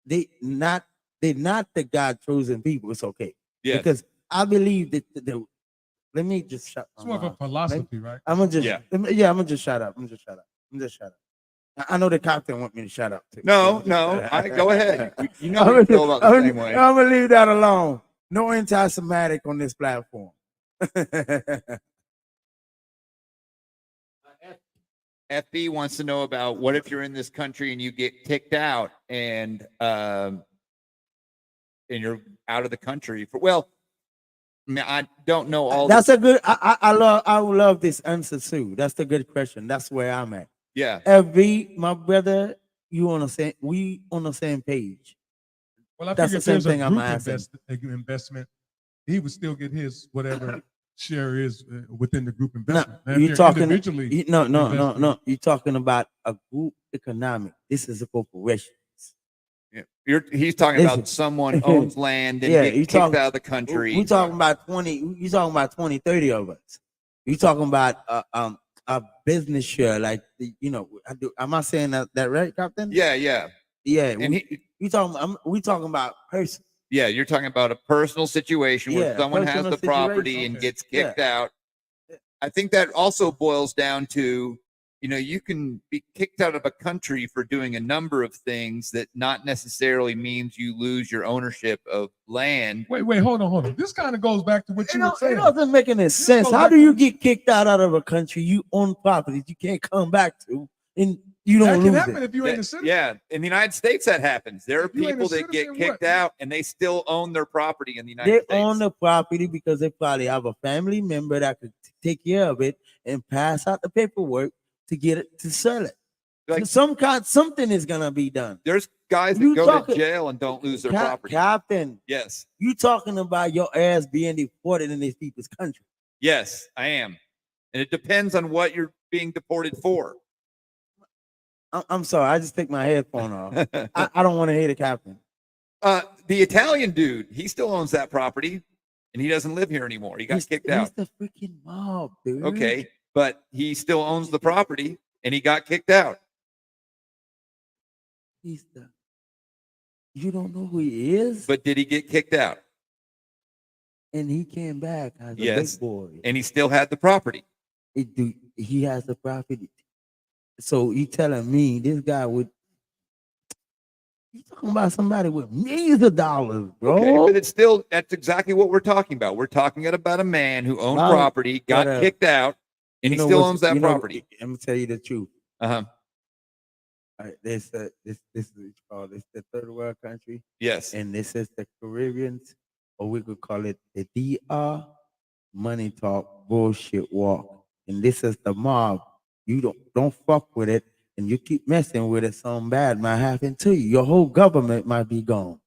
they're not the God chosen people, it's okay. Yes. Because I believe that let me just shut It's more of a philosophy, right? I'm gonna just Yeah. I'm gonna just shut up. I know the captain want me to shut up too. No, go ahead. You know how you feel about the same way. I'm gonna leave that alone. No anti-Semitic on this platform. FB wants to know about what if you're in this country and you get kicked out and you're out of the country for, well, I mean, I don't know all. That's a good. I love this answer too. That's a good question. That's where I'm at. Yeah. FB, my brother, we on the same page. Well, I That's figure the same if there's thing a I'm group asking. investment, he would still get his whatever share is within the group No, investment. Now, if you're talking individually. no. You're talking about a group economic. This is a corporation. Yeah. He's talking Listen. about someone owns land and Yeah, gets you kicked talk- out of the country. We talking about 20. You talking about 20, 30 of us. You talking about a business share, like am I saying that right, Captain? Yeah. Yeah. And we talking about person. yeah, you're talking about a personal situation where Yeah, someone has personal the property situation. and gets kicked Yeah. out. I think that also boils down to, you can be kicked out of a country for doing a number of things that not necessarily means you lose your ownership of land. Wait, hold on. This kind of goes back to what you were It saying. doesn't make any sense. goes How back do to- you get kicked out of a country you own properties you can't come back to, and you That don't can lose happen it? if you ain't a citizen. Yeah, in the United States that happens. There are If you ain't a people that get citizen, kicked what? out and they still own their property in the United They States. own the property because they probably have a family member that could take care of it and pass out the paperwork to get it to sell it. Like- Something is gonna be done. There's guys that You go talking- to jail and don't lose their property. Captain, Yes, you talking about your ass being deported in these people's country? yes, I am. And it depends on what you're being deported for. I'm sorry, I just take my headphone off. I don't want to hear the captain. The Italian dude, he still owns that property and he doesn't live here anymore. He got kicked out. He's the freaking mob, dude. Okay. but he still owns the property and he got kicked out. He's the. You don't know who he is, But did he get kicked out? and he came back as a Yes. big boy. And he still had the property. He has the property. So you telling me this guy would? You talking about somebody with millions of dollars, bro? Okay, but it's still, that's exactly what we're talking about. We're talking about a man who owned Wow. property, got But, kicked out, and he You know still what's- owns that you know, property. I'm gonna tell you the truth. Uh-huh. All right, this is what you call this the third world country, Yes. and this is the Caribbeans, or we could call it the DR money talk bullshit walk. And this is the mob. You don't fuck with it, and you keep messing with it. Something bad might happen to you. Your whole government might be gone.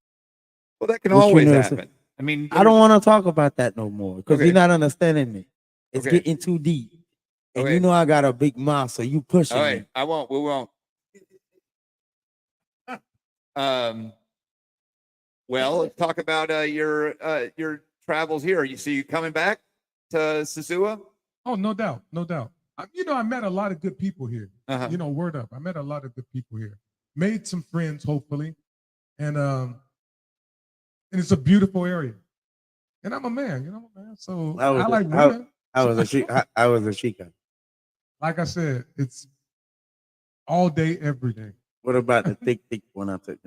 Well, that can Which you always know, happen. I mean, I don't want to talk about that no more because Okay. you're not understanding me. It's Okay. getting too deep, and Okay. you know I got a big mouth, so you pushing All me. right, I won't. We won't. Well, let's talk about your travels here. You coming back to Sosua? Oh, no doubt, no doubt. I met a lot of good people here. Uh-huh. Word up. I met a lot of good people here. Made some friends, hopefully, and it's a beautiful area. And I'm a man, so I like women. I was a Chica. Like I said, it's all day, every day. What about the thick when I took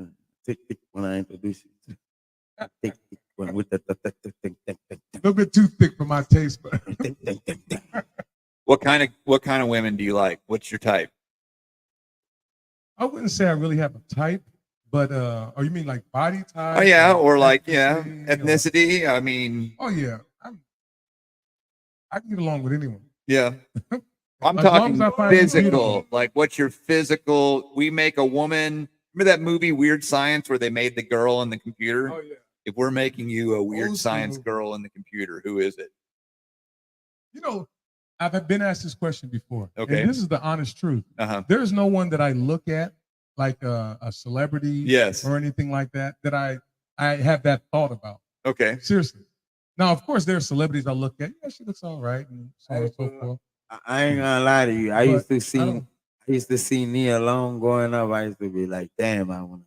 thick when I introduced you? Thick one with the A little bit too thick for my taste, but What kind of women do you like? What's your type? I wouldn't say I really have a type. But or you mean like body type? Oh yeah, or like ethnicity, ethnicity. I mean, Oh yeah, I can get along with anyone. yeah. I'm As long talking as I find you physical. beautiful. Like, what's your physical? We make a woman. Remember that movie Weird Science where they made the girl in the computer? Oh yeah. If we're making you a weird Old school science movie. girl in the computer, who is it? I've been asked this question before. Okay. And this is the honest truth. Uh-huh. There's no one that I look at like a celebrity Yes. or anything like that I have that thought about. Okay. Seriously. Now, of course, there are celebrities I look at. Yeah, she looks all right, and so on and so forth. I ain't gonna lie to you. I But used to I see don't- Nia Long growing up. I used to be like, damn, I want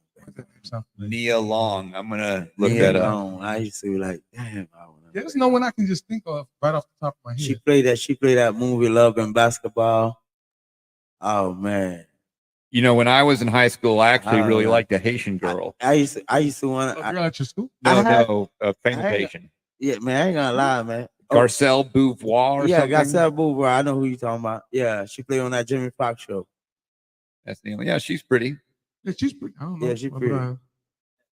Nia Long. I'm gonna look Nia that up. Long. I used to be like, damn, I want Yeah, there's no one I can just think of right off the top of my head. She played that movie Love and Basketball. Oh man. When I was in high school, I actually Oh, really yeah. liked a Haitian girl. I used to want Oh, girl at your school? No, famous I- Haitian. yeah, man, I ain't gonna lie, man. Oh, Garcelle Beauvoir or yeah, something. Garcelle Beauvoir. I know who you talking about. Yeah, she played on that Jimmy Fox show. That's the only. Yeah, she's pretty. Yeah, she's pretty. I don't know. Yeah, she's But, pretty.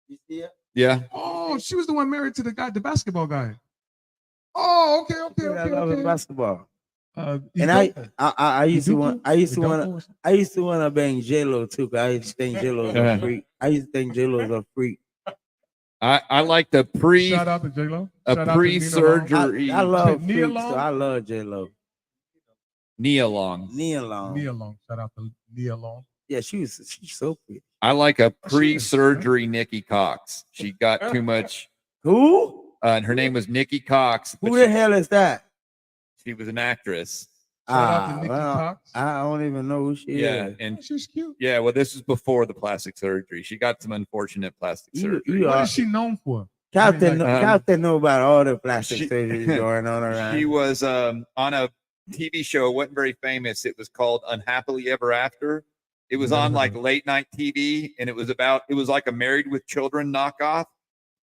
You see her? Yeah. oh, she was the one married to the basketball guy. Oh, okay. I love basketball. And Udoka. I used to want Udoka or something? I used to want to bang J-Lo too. 'Cause I used to think J-Lo's a freak. I used to think J-Lo's a freak. I like the Shout out to J-Lo. a Shout out to Nina pre-surgery I love Nia freaks, Long? so I love J-Lo. Nia Long. Nia Long. Long. Nia Long. Shout out to Nia Long. Yeah, she's so pretty. I like a Oh, she is, pre-surgery Nikki Cox. She got too much. Who? And her name was Nikki Cox. but Who the hell is that? she was an actress. Shout out to Nikki Cox. I don't even know who she Yeah, is. and Oh, she's cute. yeah. Well, this is before the plastic surgery. She got some unfortunate plastic surgery. What is she known for? Captain, like, Captain know about all the plastic she- surgeries going on around. She was on a TV show. It wasn't very famous. It was called Unhappily Ever After. It was on like late night TV, and it was like a Married with Children knockoff.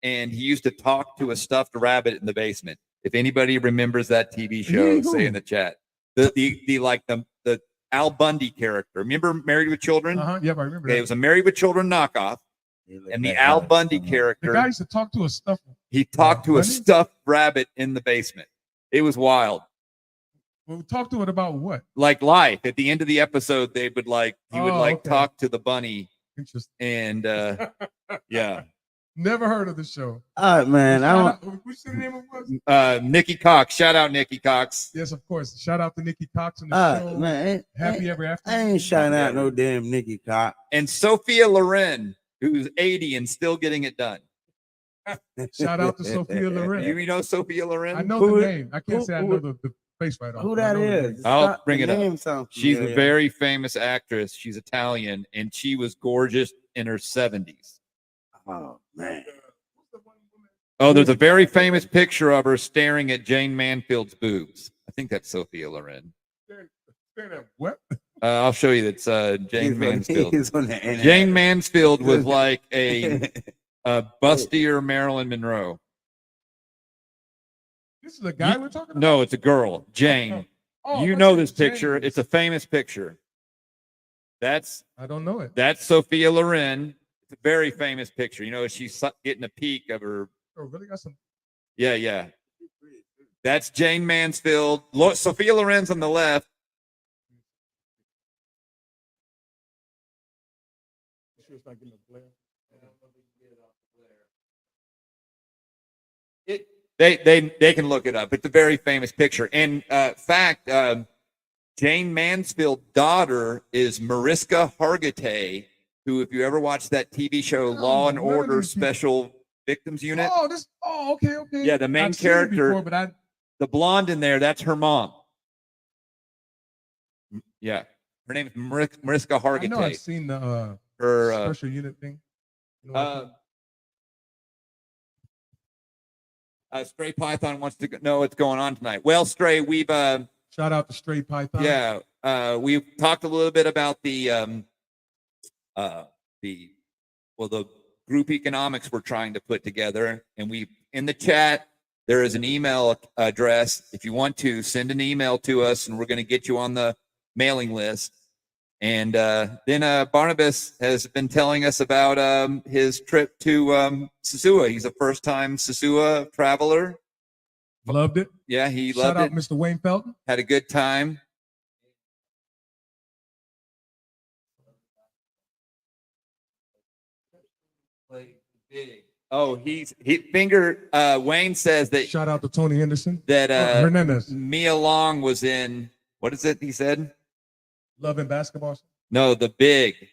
And he used to talk to a stuffed rabbit in the basement. If anybody remembers that TV show, Yeah, say in the chat. The Al Bundy character. Remember Married with Children? Yep, I remember Okay, it that. was a Married with Children knockoff, and the Al Bundy character. The guy used to talk to a stuff. He talked to a Bundy? stuffed rabbit in the basement. It was wild. Well, talk to it about what? Like life. At the end of the episode, he would okay. talk to the bunny, Interesting. and yeah. Never heard of the show. All right, man. I don't. What you say the name of it was? Nikki Cox. Shout out Nikki Cox. Yes, of course. Shout out to Nikki Cox on the show. Man, Happy Ever After. I ain't shouting out no damn Nikki Cox. And Sophia Loren, who's 80 and still getting it done. Shout out to Sophia Loren. You know Sophia Loren? I know Who- the name. I can't say I know the face right off. Who but I that know the is? name. I'll Stop, bring the it up. name sounds She's a familiar. very famous actress. She's Italian, and she was gorgeous in her 70s. Oh man. Oh, there's a very famous picture of her staring at Jane Mansfield's boobs. I think that's Sophia Loren. What? I'll show you. That's Jane Mansfield. He's on the internet. Jane Mansfield was like a bustier Marilyn Monroe. This is a guy we're talking about? No, it's a girl, Jane. Oh, You I know said this picture. Jane. It's a famous picture. That's I don't know it. That's Sophia Loren. It's a very famous picture. You know, she's getting a peek of her. Oh, really got some. Yeah. That's Jane Mansfield. Sophia Loren's on the left. They can look it up. It's a very famous picture. And fact, Jane Mansfield's daughter is Mariska Hargitay, who, if you ever watched that TV show Law and Order Special Victims Unit. Oh, okay. Yeah, the main I've seen it character, before, but the blonde in there, that's her mom. Yeah, her name is Mariska Hargitay. I know I've seen the her special unit thing. You know Stray Python wants to know what's going on tonight. Well, Stray, we've shout out to Stray Python. Yeah, we've talked a little bit about the group economics we're trying to put together, and we in the chat there is an email address. If you want to send an email to us, and we're going to get you on the mailing list. And then Barnabas has been telling us about his trip to Sosua. He's a first-time Sosua traveler. Loved it. Yeah, he Shout loved out it. Mr. Wayne Felton. Had a good time. Oh, Wayne says that Shout out to Tony Henderson. that Hernandez. Mia Long was in, what is it he said? Love and Basketball. No, the big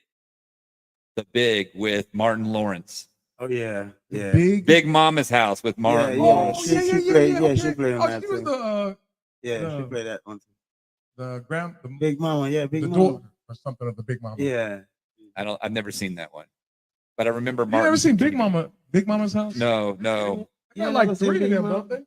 with Martin Lawrence. Oh yeah. Big Mama's House with Martin Lawrence. She played on that She was too. the She played that one too. the Big Mama, yeah, Big the Mama. daughter or something of the Big Mama. Yeah. I've never seen that one, but I remember You Martin. ever seen Big Mama's House? No. You got You like never seen 3 of Big them, Mama? don't they?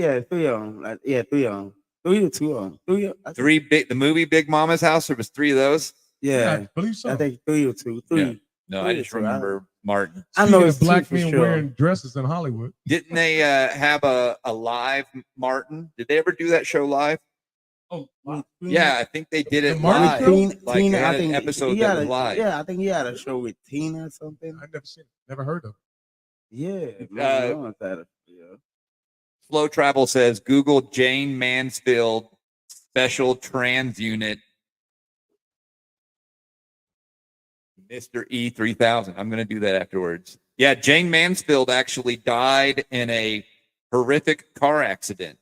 Yeah, 3 of them. Like, yeah, 3 of them. 3 or 2 of them. 3 of, I think- The movie Big Mama's House. There was 3 of those. Yeah, I believe so. I think 3 or 2. 3. Yeah. No, I Three or just 2. remember Martin. I know Speaking it's of black 2 for men sure. wearing dresses in Hollywood. Didn't they have a live Martin? Did they ever do that show live? Oh, Yeah, I think they did The it Martin live. film? Like Tina, they had I think an episode he that had was a, live. yeah, I think he had a show with Tina or something. I've never seen it. Never heard of it. Yeah, yeah. Slow Travel says Google Jane Mansfield Special Trans Unit Mr. E3000. I'm going to do that afterwards. Yeah, Jane Mansfield actually died in a horrific car accident.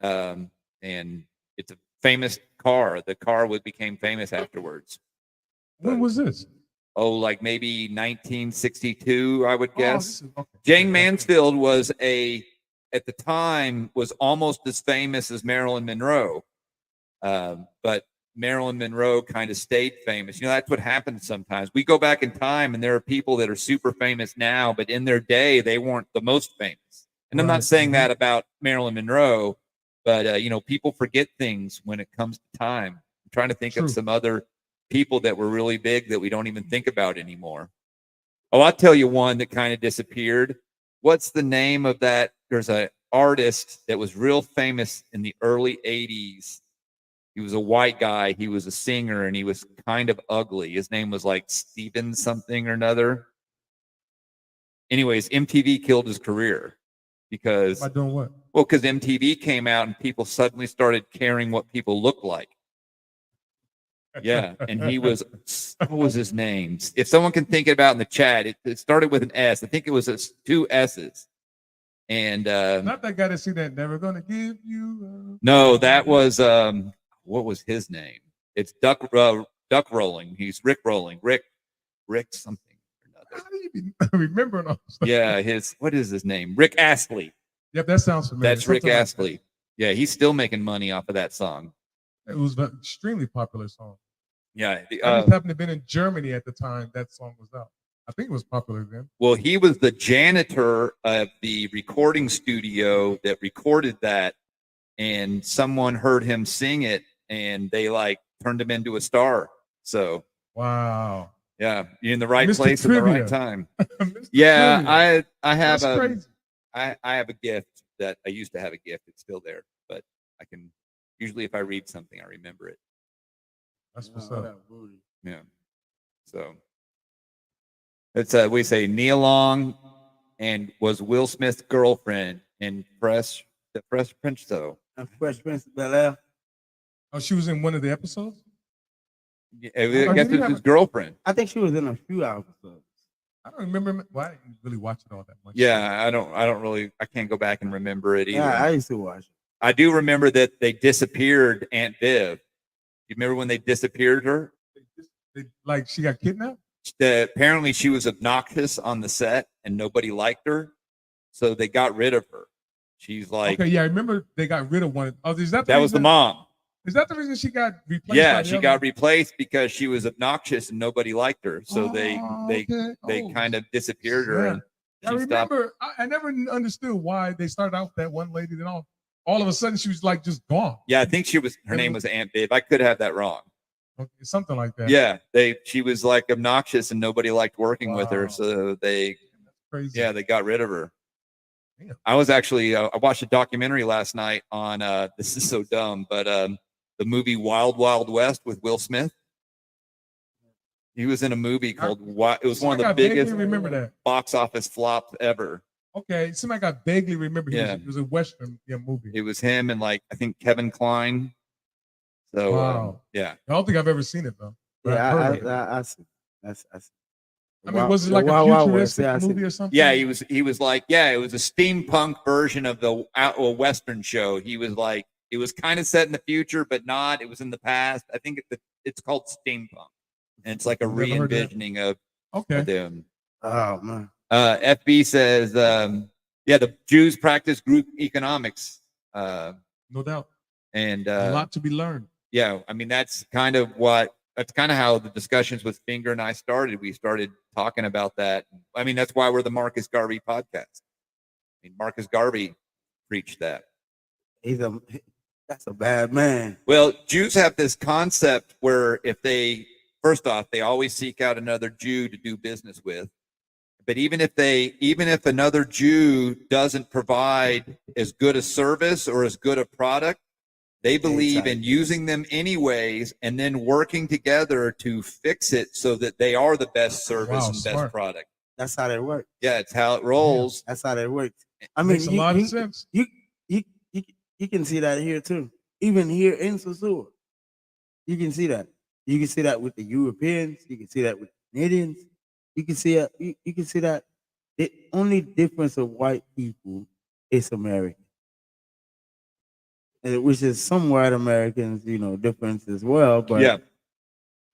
And it's a famous car. The car became famous afterwards. When was this? Oh, like maybe 1962, I would guess. Okay. Jane Mansfield was at the time, was almost as famous as Marilyn Monroe. But Marilyn Monroe kind of stayed famous. You know, that's what happens sometimes. We go back in time and there are people that are super famous now, but in their day, they weren't the most famous. And I'm not saying that about Marilyn Monroe, but, people forget things when it comes to time. I'm trying to think of some other people that were really big that we don't even think about anymore. Oh, I'll tell you one that kind of disappeared. What's the name of that? There's an artist that was real famous in the early 80s. He was a white guy. He was a singer, and he was kind of ugly. His name was like Steven something or another. Anyways, MTV killed his career because... By doing what? Well, because MTV came out and people suddenly started caring what people looked like. Yeah, and he was, what was his name? If someone can think about in the chat, it started with an S. I think it was 2 S's. And Not that guy that see that never gonna give you. No, that was what was his name? It's Duck Rolling. He's Rick Rolling. Rick something or How another. do you be remembering all stuff? Yeah, what is his name? Rick Astley. Yep, that sounds familiar. That's Rick Something like Astley. Yeah, he's still making money off of that song. It was an extremely popular song. Yeah. I just happened to have been in Germany at the time that song was out. I think it was popular then. Well, he was the janitor of the recording studio that recorded that, and someone heard him sing it, and they like turned him into a star. So, wow. Yeah, you're in the right Mr. place at the right Trivia. time. Mr. Yeah, Trivia. I have That's crazy. I have a gift that I used to have a gift. It's still there, but I can usually if I read something, I remember it. That's what's up. Yeah. So it's we say Nia Long and was Will Smith's girlfriend in the Fresh Prince though. Fresh Prince of Bel-Air. Oh, she was in one of the episodes? I guess it was his girlfriend. I think she was in a few episodes. I don't remember. Well, I didn't really watch it all that much. Yeah, I don't really. I can't go back and remember it either. Yeah, I used to watch it. I do remember that they disappeared Aunt Viv. You remember when they disappeared her? Like she got kidnapped? Apparently she was obnoxious on the set and nobody liked her, so they got rid of her. She's like, okay, yeah, I remember they got rid of one. Oh, is that was the mom? Is that the reason she got replaced? Yeah, she got replaced because she was obnoxious and nobody liked her. So they kind of disappeared her. And I remember. I never understood why they started out with that one lady. Then all of a sudden she was like just gone. Yeah, I think her name was Aunt Viv. I could have that wrong. Okay, something like that. Yeah, she was like obnoxious and nobody liked working with her. So they got rid of her. Damn. I was actually I watched a documentary last night on this is so dumb, but the movie Wild Wild West with Will Smith. He was in a movie called it was one of the biggest box office flops ever. Okay, it seemed like I vaguely remember. It was a Western movie. It was him and like I think Kevin Kline. So wow. Yeah. I don't think I've ever seen it though. I see. I mean, was it like a futuristic movie or something? Yeah, he was like, it was a steampunk version of the Western show. He was like, it was kind of set in the future, but not. It was in the past. I think it's called steampunk, and it's like a re-envisioning of them. Oh man. FB says, the Jews practice group economics. No doubt. And a lot to be learned. Yeah, I mean that's kind of how the discussions with Finger and I started. We started talking about that. I mean, that's why we're the Marcus Garvey podcast. I mean, Marcus Garvey preached that. That's a bad man. Well, Jews have this concept where first off, they always seek out another Jew to do business with. But even if another Jew doesn't provide as good a service or as good a product, they believe in using them anyways and then working together to fix it so that they are the best service and best product. That's how that works. Yeah, it's how it rolls. That's how that works. I mean, makes a lot of sense. You can see that here too. Even here in Sosua, you can see that. You can see that with the Europeans. You can see that with Canadians. You can see that. You can see that. The only difference of white people is American, which is some white Americans, difference as well. But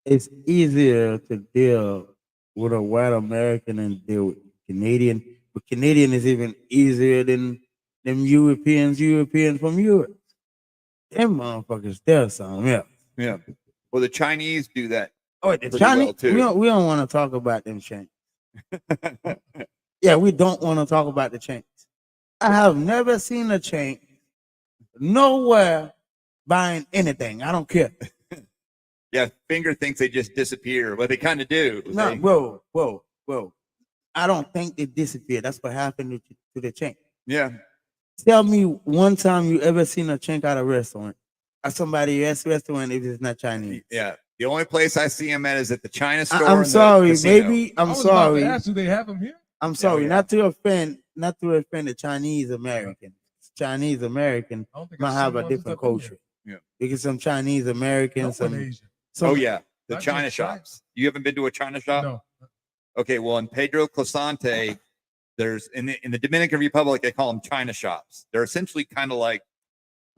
it's easier to deal with a white American and deal with Canadian. But Canadian is even easier than them Europeans from Europe. Them motherfuckers, they're something else. Yeah. Well, the Chinese do that. Oh, the Chinese, well too. We don't want to talk about them Chinese. Yeah, we don't want to talk about the Chinese. I have never seen a Chinese nowhere buying anything. I don't care. Yeah, Finger thinks they just disappear. Well, they kind of do. No, whoa. I don't think they disappear. That's what happened to the Chink. Yeah. Tell me one time you ever seen a Chink at a restaurant. At somebody else's restaurant if it's not Chinese. Yeah. The only place I see them at is at the China store. I'm sorry. Maybe I'm sorry. Do they have them here? I'm sorry. Not to offend the Chinese American. Chinese American might have a different culture. Yeah. Because some Chinese Americans, the China shops. You haven't been to a China shop? No. Okay, well, in Pedro Closante, there's in the Dominican Republic, they call them China shops. They're essentially kind of like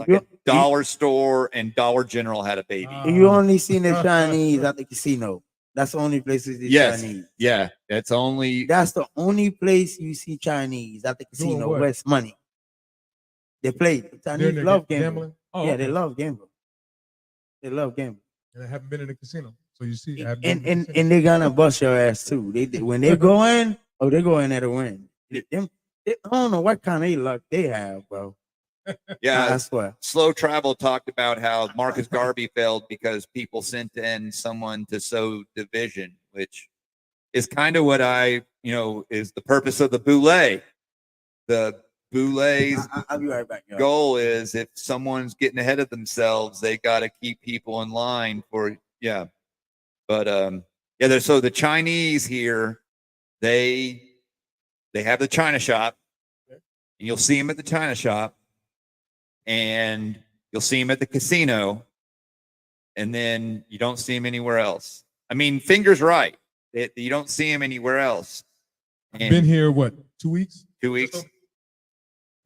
a dollar store, and Dollar General had a baby. You only seen the Chinese at the casino. That's the only place you see Chinese. Yeah, that's the only place you see Chinese at the casino. West Money. They play. They're Chinese in there love gambling. gambling. Oh, Yeah, okay. they love gambling. They love gambling. And I haven't been in a casino, so you see, I haven't been in a And casino. they're gonna bust your ass too. When they go in, oh, they go in there to win. I don't know what kind of luck they have, bro. Yeah, I swear. Slow Travel talked about how Marcus Garvey failed because people sent in someone to sow division, which is kind of what is the purpose of the boule. The boule's I'll be right back, y'all. goal is if someone's getting ahead of themselves, they got to keep people in line for, yeah. But so the Chinese here, they have the China shop, and you'll see them at the China shop, and you'll see them at the casino, and then you don't see them anywhere else. I mean, Finger's right. You don't see them anywhere else. I've been here, what, 2 weeks? 2 weeks?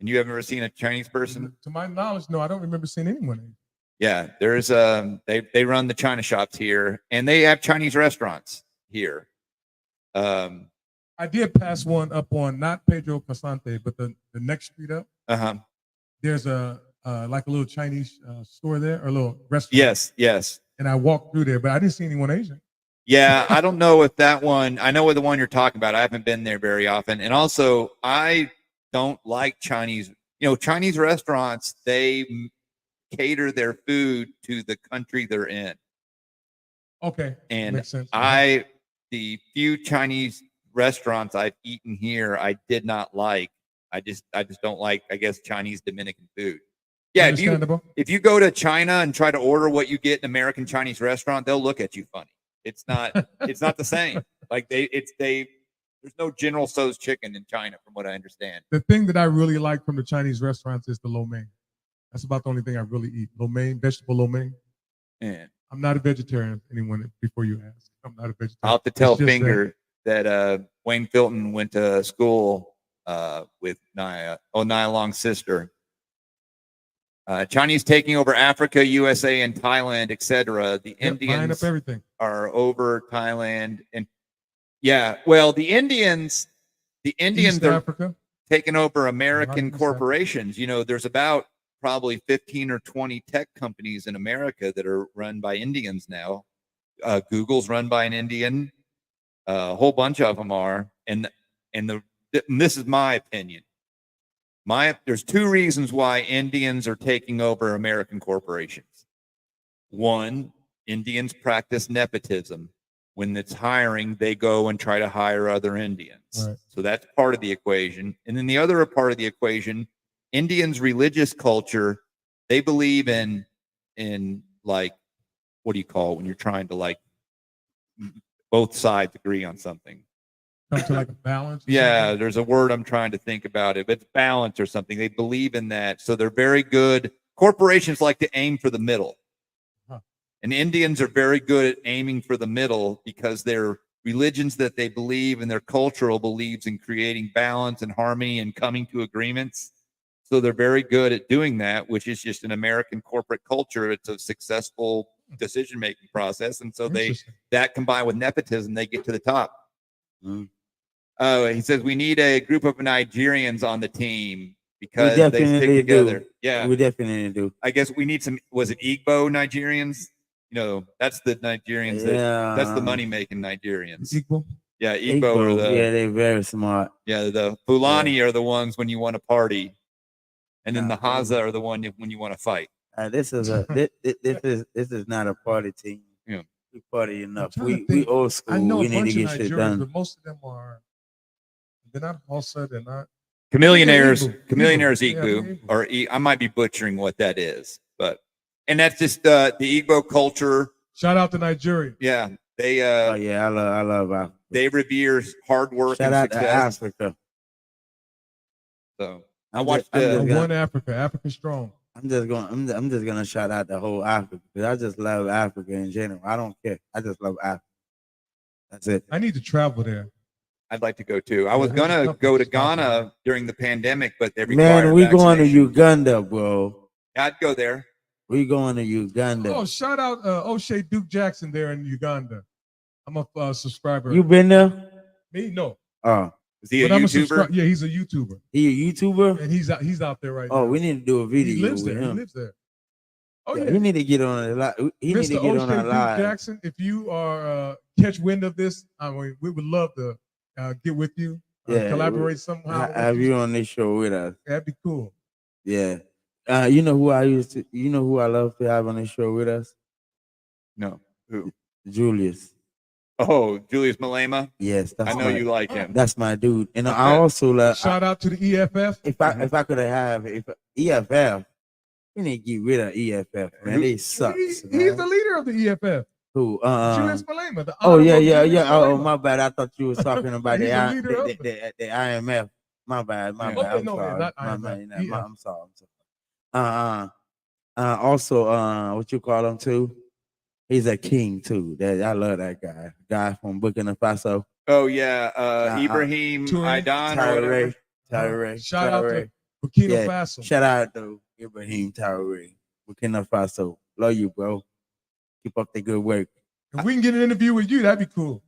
And you haven't ever seen a Chinese person? To my knowledge, no, I don't remember seeing anyone. Yeah, there's they run the China shops here, and they have Chinese restaurants here. I did pass one up on not Pedro Pasante, but the next street up. There's a like a little Chinese store there, or a little restaurant. Yes. And I walked through there, but I didn't see anyone Asian. Yeah, I don't know if that one. I know what the one you're talking about. I haven't been there very often, and also I don't like Chinese. Chinese restaurants, they cater their food to the country they're in. Okay, and makes sense. The few Chinese restaurants I've eaten here, I did not like. I just don't like, I guess, Chinese Dominican food. Yeah, if you go to China and try to order what you get in an American Chinese restaurant, they'll look at you funny. It's not the same. Like there's no General Tso's chicken in China, from what I understand. The thing that I really like from the Chinese restaurants is the lo mein. That's about the only thing I really eat. Lo mein, vegetable lo mein. And I'm not a vegetarian. Anyone before you ask, I'm not a vegetarian. I'll have to tell Finger that Wayne Filton went to school with Nia Long's sister. Chinese taking over Africa, USA, and Thailand, etc. The Indians up everything. Are over Thailand, and the Indians East are Africa. taking over American corporations. There's about probably 15 or 20 tech companies in America that are run by Indians now. Google's run by an Indian. A whole bunch of them are, and this is my opinion. There's two reasons why Indians are taking over American corporations. One, Indians practice nepotism. When it's hiring, they go and try to hire other Indians. Right. So that's part of the equation. And then the other part of the equation, Indians' religious culture, they believe in like, what do you call it when you're trying to like both sides agree on something? Come to like a balance. Yeah, there's a word I'm trying to think about it, but it's balance or something. They believe in that. So they're very good. Corporations like to aim for the middle. And Indians are very good at aiming for the middle because their religions that they believe and their cultural beliefs in creating balance and harmony and coming to agreements. So they're very good at doing that, which is just an American corporate culture. It's a successful decision-making process. And so that combined with nepotism, they get to the top. He says we need a group of Nigerians on the team because they stick together. Yeah, we definitely do. I guess we need some. Was it Igbo Nigerians? That's the Nigerians. That's the money-making Nigerians. Igbo. Yeah, Igbo are they're very smart. Yeah, the Fulani are the ones when you want to party, and then the Haza are the one when you want to fight. This is not a party team. Yeah, we party enough. We old school. I know we a need bunch to of get shit Nigerians, done. but most of them are. They're not Hausa. They're not. Chameleonaires Igbo. Igbo, or I might be butchering what that is, and that's just the Igbo culture. Shout out to Nigeria. Yeah, they. I love Africa. They revere hard work. Shout and out success. to Africa. So I watched One Africa, Africa strong. I'm just gonna shout out the whole Africa because I just love Africa in general. I don't care. I just love Africa. That's it. I need to travel there. I'd like to go too. I was gonna go to Ghana during the pandemic, but they required we going to Uganda, bro. I'd go there. We going to Uganda. Oh, shout out O'Shea Duke Jackson there in Uganda. I'm a subscriber. You been there? Me? No. Oh. Is he a But I'm a YouTuber? subscriber. Yeah, he's a YouTuber, He a YouTuber? and he's out there right now. Oh, we need to do a video He lives with there. He him. lives there. Oh Yeah, yeah. he need to get on a lot. He need to Mr. get on O'Shea a Duke live. Jackson, if you are catch wind of this, I mean, we would love to get with you, Yeah, collaborate somehow. Have you on this show with us? That'd be cool. Yeah. You know who I used to. You know who I love to have on this show with us? No. Who? Julius. Oh, Julius Malema. Yes, that's I know my, you like him. That's my dude. And I also love. Shout out to the EFF. If I could have EFF, we need to get rid of EFF, man. They suck. He's the leader of the EFF. Who? Julius Malema. Oh yeah. Julius Oh, Malema. my bad. I thought you was talking about He's the, the leader of the IMF. My bad. My Yeah. bad. I'm No, sorry. not My IMF. bad. I'm sorry. Also, what you call him too? He's a king too. That I love that guy. Guy from Burkina Faso. Oh yeah, Ibrahim Touré. Aidan or whatever. Traoré. Shout out to Burkina Faso. Shout out to Ibrahim Traoré. Burkina Faso. Love you, bro. Keep up the good work. If we can get an interview with you, that'd be cool.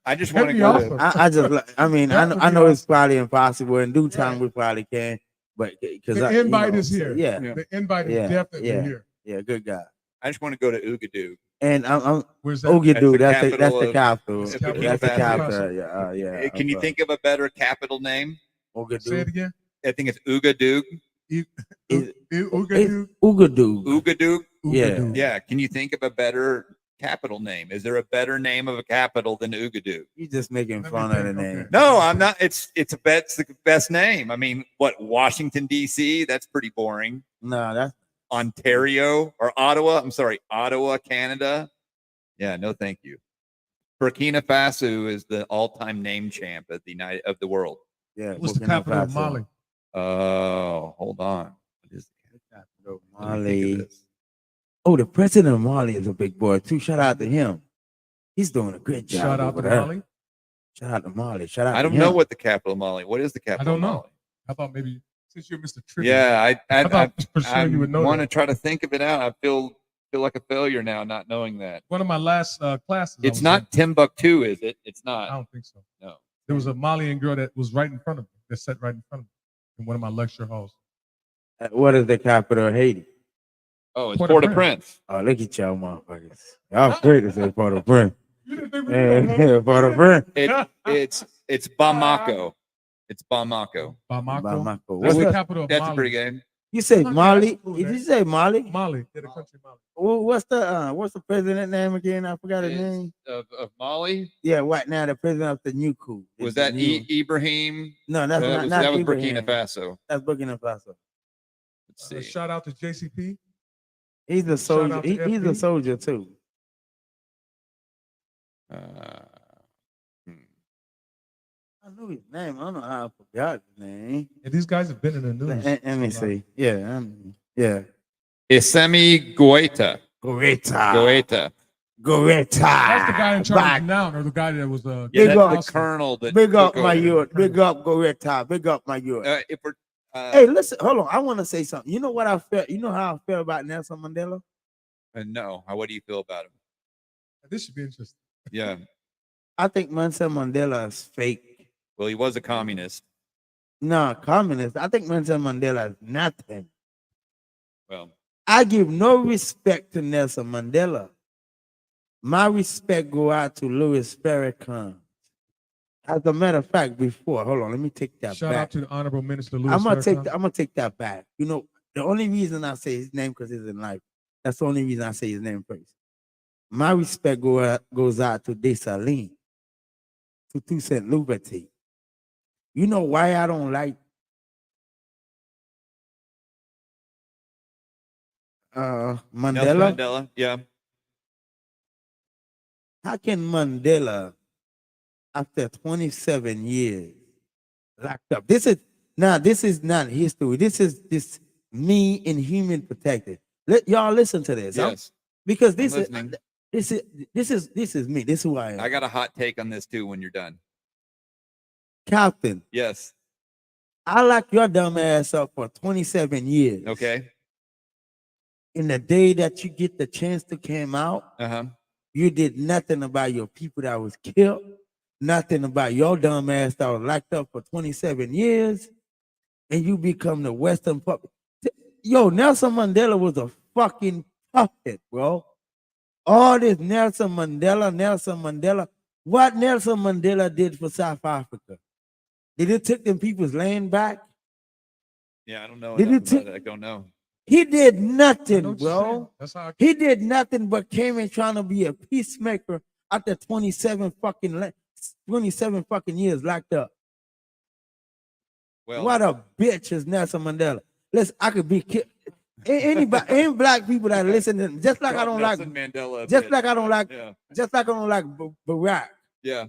I just That'd want to be go. awesome. I mean, That would I be know it's awesome. probably impossible. In due time, Yeah. we probably can. But because The invite is here. Yeah, The invite is Yeah. definitely Yeah. here. yeah, good guy. I just want to go to Ouagadougou. And I'm Where's that? Ogidu. That's That's the the capital capital. of Burkina That's the Faso. capital. Yeah. Hey, can you think of a better capital name? Say it Ogidu? again. I think it's Ouagadougou. Ouagadougou. Ogidu. Ouagadougou. Yeah. Ouagadougou. Yeah. Can you think of a better capital name? Is there a better name of a capital than Ouagadougou? You just making Let me fun of the think, name. okay. No, I'm not. It's the best name. I mean, what, Washington D.C.? That's pretty boring. No, that's Ontario or Ottawa. I'm sorry, Ottawa, Canada. Yeah, no, thank you. Burkina Faso is the all-time name champ of the world. yeah. What's the Burkina capital of Faso. Mali? Oh, hold on. What is the Capital of Let me think of Mali. this. Oh, the president of Mali is a big boy too. Shout out to him. He's doing a good job. Shout out to over there. Mali. Shout out to Mali. Shout out. I to don't know him. what the capital of Mali. What is the capital? don't know. Of Mali? I thought maybe since you're Mr. Trivia. Yeah, I thought for sure you would know want to that. try to think of it out. I feel like a failure now, not knowing that. One of my last classes. I It's was not Timbuktu, is it? It's in. I not. don't think so. No. There was a Malian girl that was right in front of me. That sat right in front of me in one of my lecture halls. What is the capital of Haiti? Oh, it's Port-au-Prince. Port-au-Prince. Oh, look at y'all motherfuckers. Y'all afraid to say Port-au-Prince. You didn't think we were gonna Yeah, Port-au-Prince. It's Bamako. It's Bamako. Bamako. Bamako. What's What's the that? capital of That's Mali? a pretty good. You say Okay, Mali? that's cool, Did man. you say Mali? Mali. Yeah, the country Mali. What's the president name again? I forgot his name. Of Mali? Yeah, right now the president of the new coup. Was that Ibrahim? No, that's not that was Ibrahim. Burkina Faso. That's Burkina Faso. Let's see. Shout out to JCP. He's a soldier. out to He's a FP. soldier too. Hmm. I knew his name. I don't know how I forgot his name. Yeah, these guys have been in the news. Let me see. Yeah, yeah. Isemi Goita. Goreta. Goita. Goreta. That's the guy in charge Back. now, or the guy that was Yeah, Big that's up. the awesome. colonel that Big up took my over. youth. Big up Goreta. Big up my youth. If we're Hey, listen, hold on. I want to say something. You know what I felt? You know how I felt about Nelson Mandela? no, what do you feel about him? This should be interesting. Yeah, I think Nelson Mandela is fake. well, he was a communist. No, communist. I think Nelson Mandela is nothing. Well, I give no respect to Nelson Mandela. My respect go out to Louis Farrakhan. As a matter of fact, before, hold on, let me take that Shout back. out to the Honorable Minister Louis I'm Farrakhan. gonna take that back. You know, the only reason I say his name because he's in life. That's the only reason I say his name first. My respect goes out to Dessalines, to Toussaint Liberty. You know why I don't like Nelson Mandela? Mandela. Yeah, How can Mandela, after 27 years, locked up? This is not history. This is me in human perspective. Let y'all listen to this. yes. Because I'm listening. this is me. This is who I am. I got a hot take on this too. When you're done, Captain, yes. I locked your dumb ass up for 27 years. Okay. In the day that you get the chance to come out, Uh huh. you did nothing about your people that was killed, nothing about your dumb ass that was locked up for 27 years, and you become the Western puppet. Yo, Nelson Mandela was a fucking puppet, bro. All this Nelson Mandela. What Nelson Mandela did for South Africa? Did it take them people's land back? Yeah, I don't know. Did enough it about take- it. I don't know. He did I know nothing, what you're saying. bro. That's how I He did nothing but came in trying to be a peacemaker after 27 fucking years locked up. Well, What a bitch is Nelson Mandela. Listen, I could be killed. Anybody, any black people that listen to him, just like I don't Nelson like, Mandela. just bitch. like I don't like, Yeah. just like I don't like Barack. Yeah.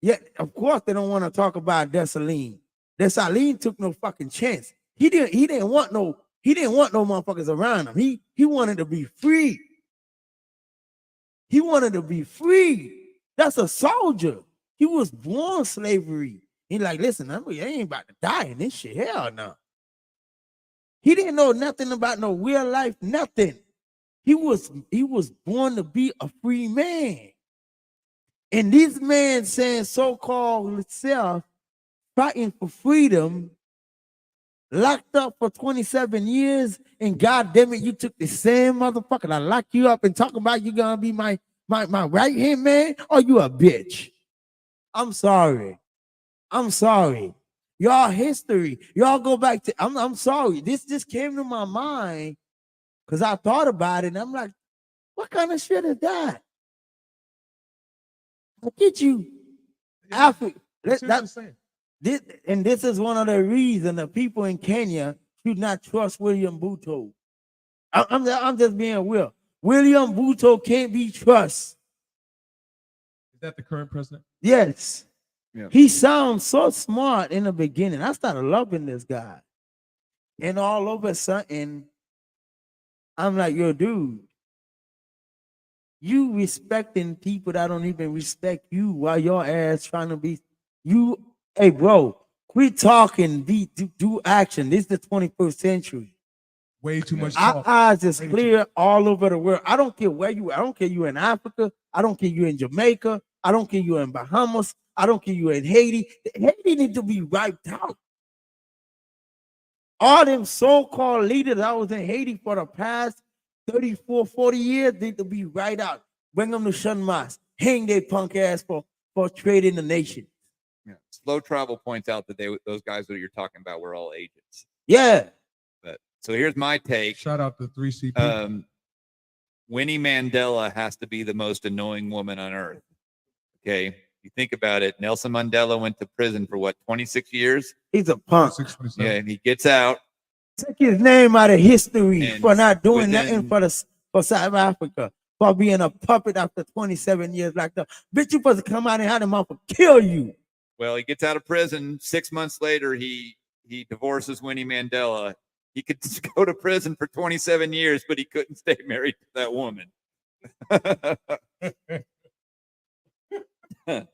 Yet, of course, they don't want to talk about Dessalines. Dessalines took no fucking chance. He didn't want no motherfuckers around him. He wanted to be free. He wanted to be free. That's a soldier. He was born slavery. He like, listen, I ain't about to die in this shit. Hell no. He didn't know nothing about no real life, nothing. He was born to be a free man. And this man saying so-called self fighting for freedom, locked up for 27 years, and God damn it, you took the same motherfucker that lock you up and talk about you gonna be my right-hand man, or you a bitch. I'm sorry. Y'all history. Y'all go back to, I'm sorry. This just came to my mind because I thought about it and I'm like, what kind of shit is that? I'll get you. Africa. see what I'm saying. This is one of the reasons the people in Kenya should not trust William Bhutto. I'm just being real. William Bhutto can't be trusted. Is that the current president? Yes. Yeah. He sounds so smart in the beginning. I started loving this guy. And all of a sudden, I'm like, yo, dude, you respecting people that don't even respect you while your ass trying to be you. Hey, bro, quit talking, do action. This is the 21st century. Way too much Our talk. eyes is Way too clear all over the world. I don't care where you. I don't care you in Africa. I don't care you in Jamaica. I don't care you in Bahamas. I don't care you in Haiti. Haiti need to be wiped out. All them so-called leaders that was in Haiti for the past 34, 40 years need to be right out. Bring them to Shunmas. Hang their punk ass for trading the nation. Yeah. Slow Travel points out that those guys that you're talking about were all agents. Yeah. But so here's my take. Shout out to 3CP. Winnie Mandela has to be the most annoying woman on earth. Okay. You think about it. Nelson Mandela went to prison for what, 26 years? He's a punk. 627. Yeah, and he gets out. Took his name out of history And for not doing within- nothing for South Africa, for being a puppet after 27 years like that. Bitch, you supposed to come out and have them off and kill you. Well, he gets out of prison. 6 months later, he divorces Winnie Mandela. He could go to prison for 27 years, but he couldn't stay married to that woman. The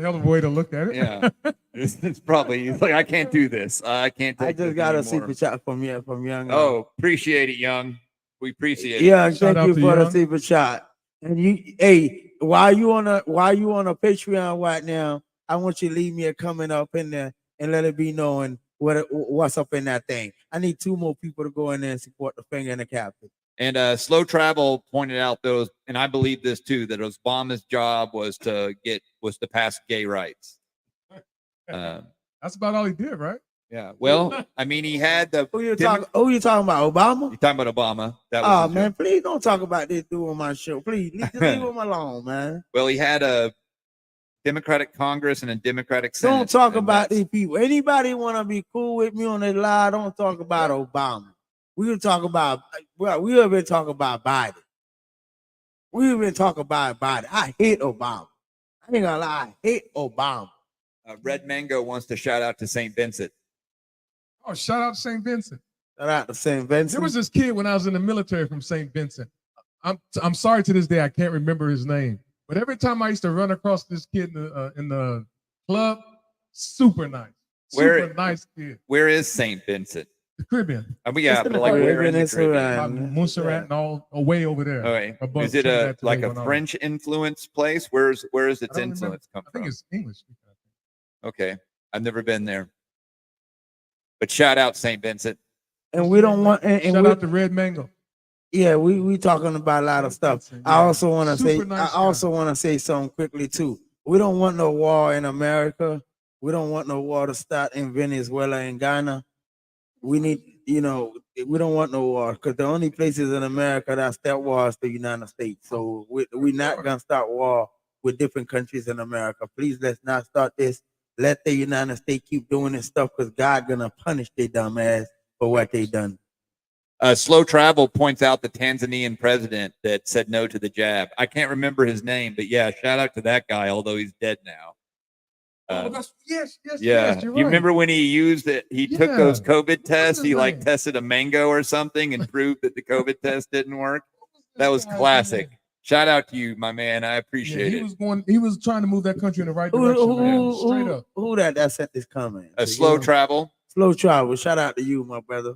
hell of a way to look at it. Yeah, it's probably he's like, I can't do this. I can't. I Take just this got a anymore. super chat from young. Oh, appreciate it, Young. We appreciate it. Yeah, Shout thank out you to for the Young. super chat. And you, hey, while you on a Patreon right now, I want you to leave me a comment up in there and let it be known what's up in that thing. I need 2 more people to go in there and support the finger and the captain. And Slow Travel pointed out those, and I believe this too, that Obama's job was to pass gay rights. That's about all he did, right? Yeah. Well, I mean, he had the. Who you talking about? Obama? You talking about Obama? That was Oh his man, job. please don't talk about this dude on my show. Please just leave him alone, man. Well, he had a Democratic Congress and a Democratic Senate. Don't talk and about that's- these people. Anybody want to be cool with me on this live? Don't talk about Obama. We'll talk about. Well, we've been talking about Biden. We've been talking about Biden. I hate Obama. I ain't gonna lie. I hate Obama. Red Mango wants to shout out to St. Vincent. Oh, shout out to St. Vincent. Shout out to St. Vincent. There was this kid when I was in the military from St. Vincent. I'm sorry to this day I can't remember his name, but every time I used to run across this kid in the club, super nice, super nice kid. Where is St. Vincent? Caribbean. Yeah, It's but like where in the Caribbean, Caribbean? By Montserrat and all way over there. Okay. above Is it Trinidad, like Tobago, a and all French influence place? Where is I its don't remember. influence come I think from? it's English. Okay. I've never been there. But shout out St. Vincent. and we don't want. And Shout we, out to Red Mango. yeah, we talking about a lot of stuff. Vincent, I yeah. also want to say. Super nice I also want to say something quickly too. We don't want no war in America. We don't want no war to start in Venezuela and Ghana. We need, we don't want no war because the only places in America that start war is the United States. So we're not gonna start war with different countries in America. Please, let's not start this. Let the United States keep doing this stuff because God gonna punish their dumb ass for what they done. Slow Travel points out the Tanzanian president that said no to the jab. I can't remember his name, but yeah, shout out to that guy, although he's dead now. Yes, Yeah, you're you right. remember when he used it? He took Yeah. those COVID tests. his He like name? tested a mango or something and proved that the COVID test didn't work. That was guy's classic. name? Shout out to you, my man. I Yeah, appreciate he it. was trying to move that country in the right Who direction, man. Straight who, up. who that sent this comment? Slow Travel. Slow travel. Shout out to you, my brother.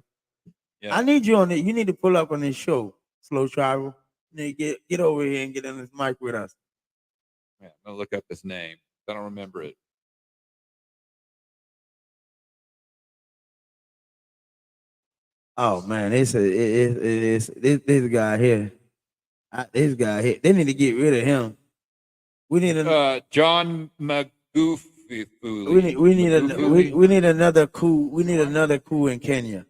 Yeah. I need you on it. You need to pull up on this show, Slow Travel. You need to get over here and get on this mic with us. Yeah, I'm gonna look up his name. I don't remember it. Oh man, this guy here. This guy here. They need to get rid of him. We need a John Magufuli. we need another coup. We need another coup in Kenya.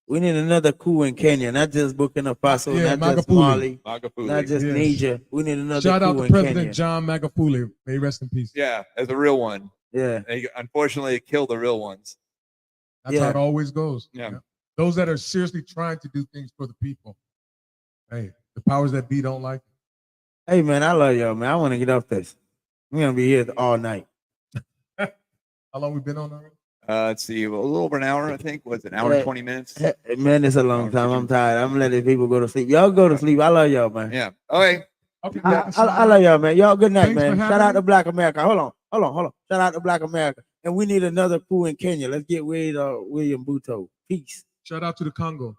We need another coup in Kenya, not just Burkina Faso, Yeah, not just Magufuli. Mali, Magufuli. not just Yes. Niger. We need another Shout coup out to in President Kenya. John Magufuli. May he rest in peace. Yeah, as a real one. Yeah, Unfortunately, they killed the real ones. That's how Yeah. it always goes. Yeah. Those that are seriously trying to do things for the people. Hey, the powers that be don't like it. hey man, I love y'all, man. I want to get off this. We're gonna be here all night. How long we been on already? Let's see, a little over an hour, I think. Was it an hour and Yeah. 20 minutes? Hey, man, it's a long time. I'm tired. I'm letting people go to sleep. Y'all go to sleep. I love y'all, man. Yeah. Okay. Okay. I love y'all, man. Y'all good night, Thanks for man. having Shout out me. to Black America. Hold on. Shout out to Black America. And we need another coup in Kenya. Let's get rid of William Bhutto. Peace. Shout out to the Congo.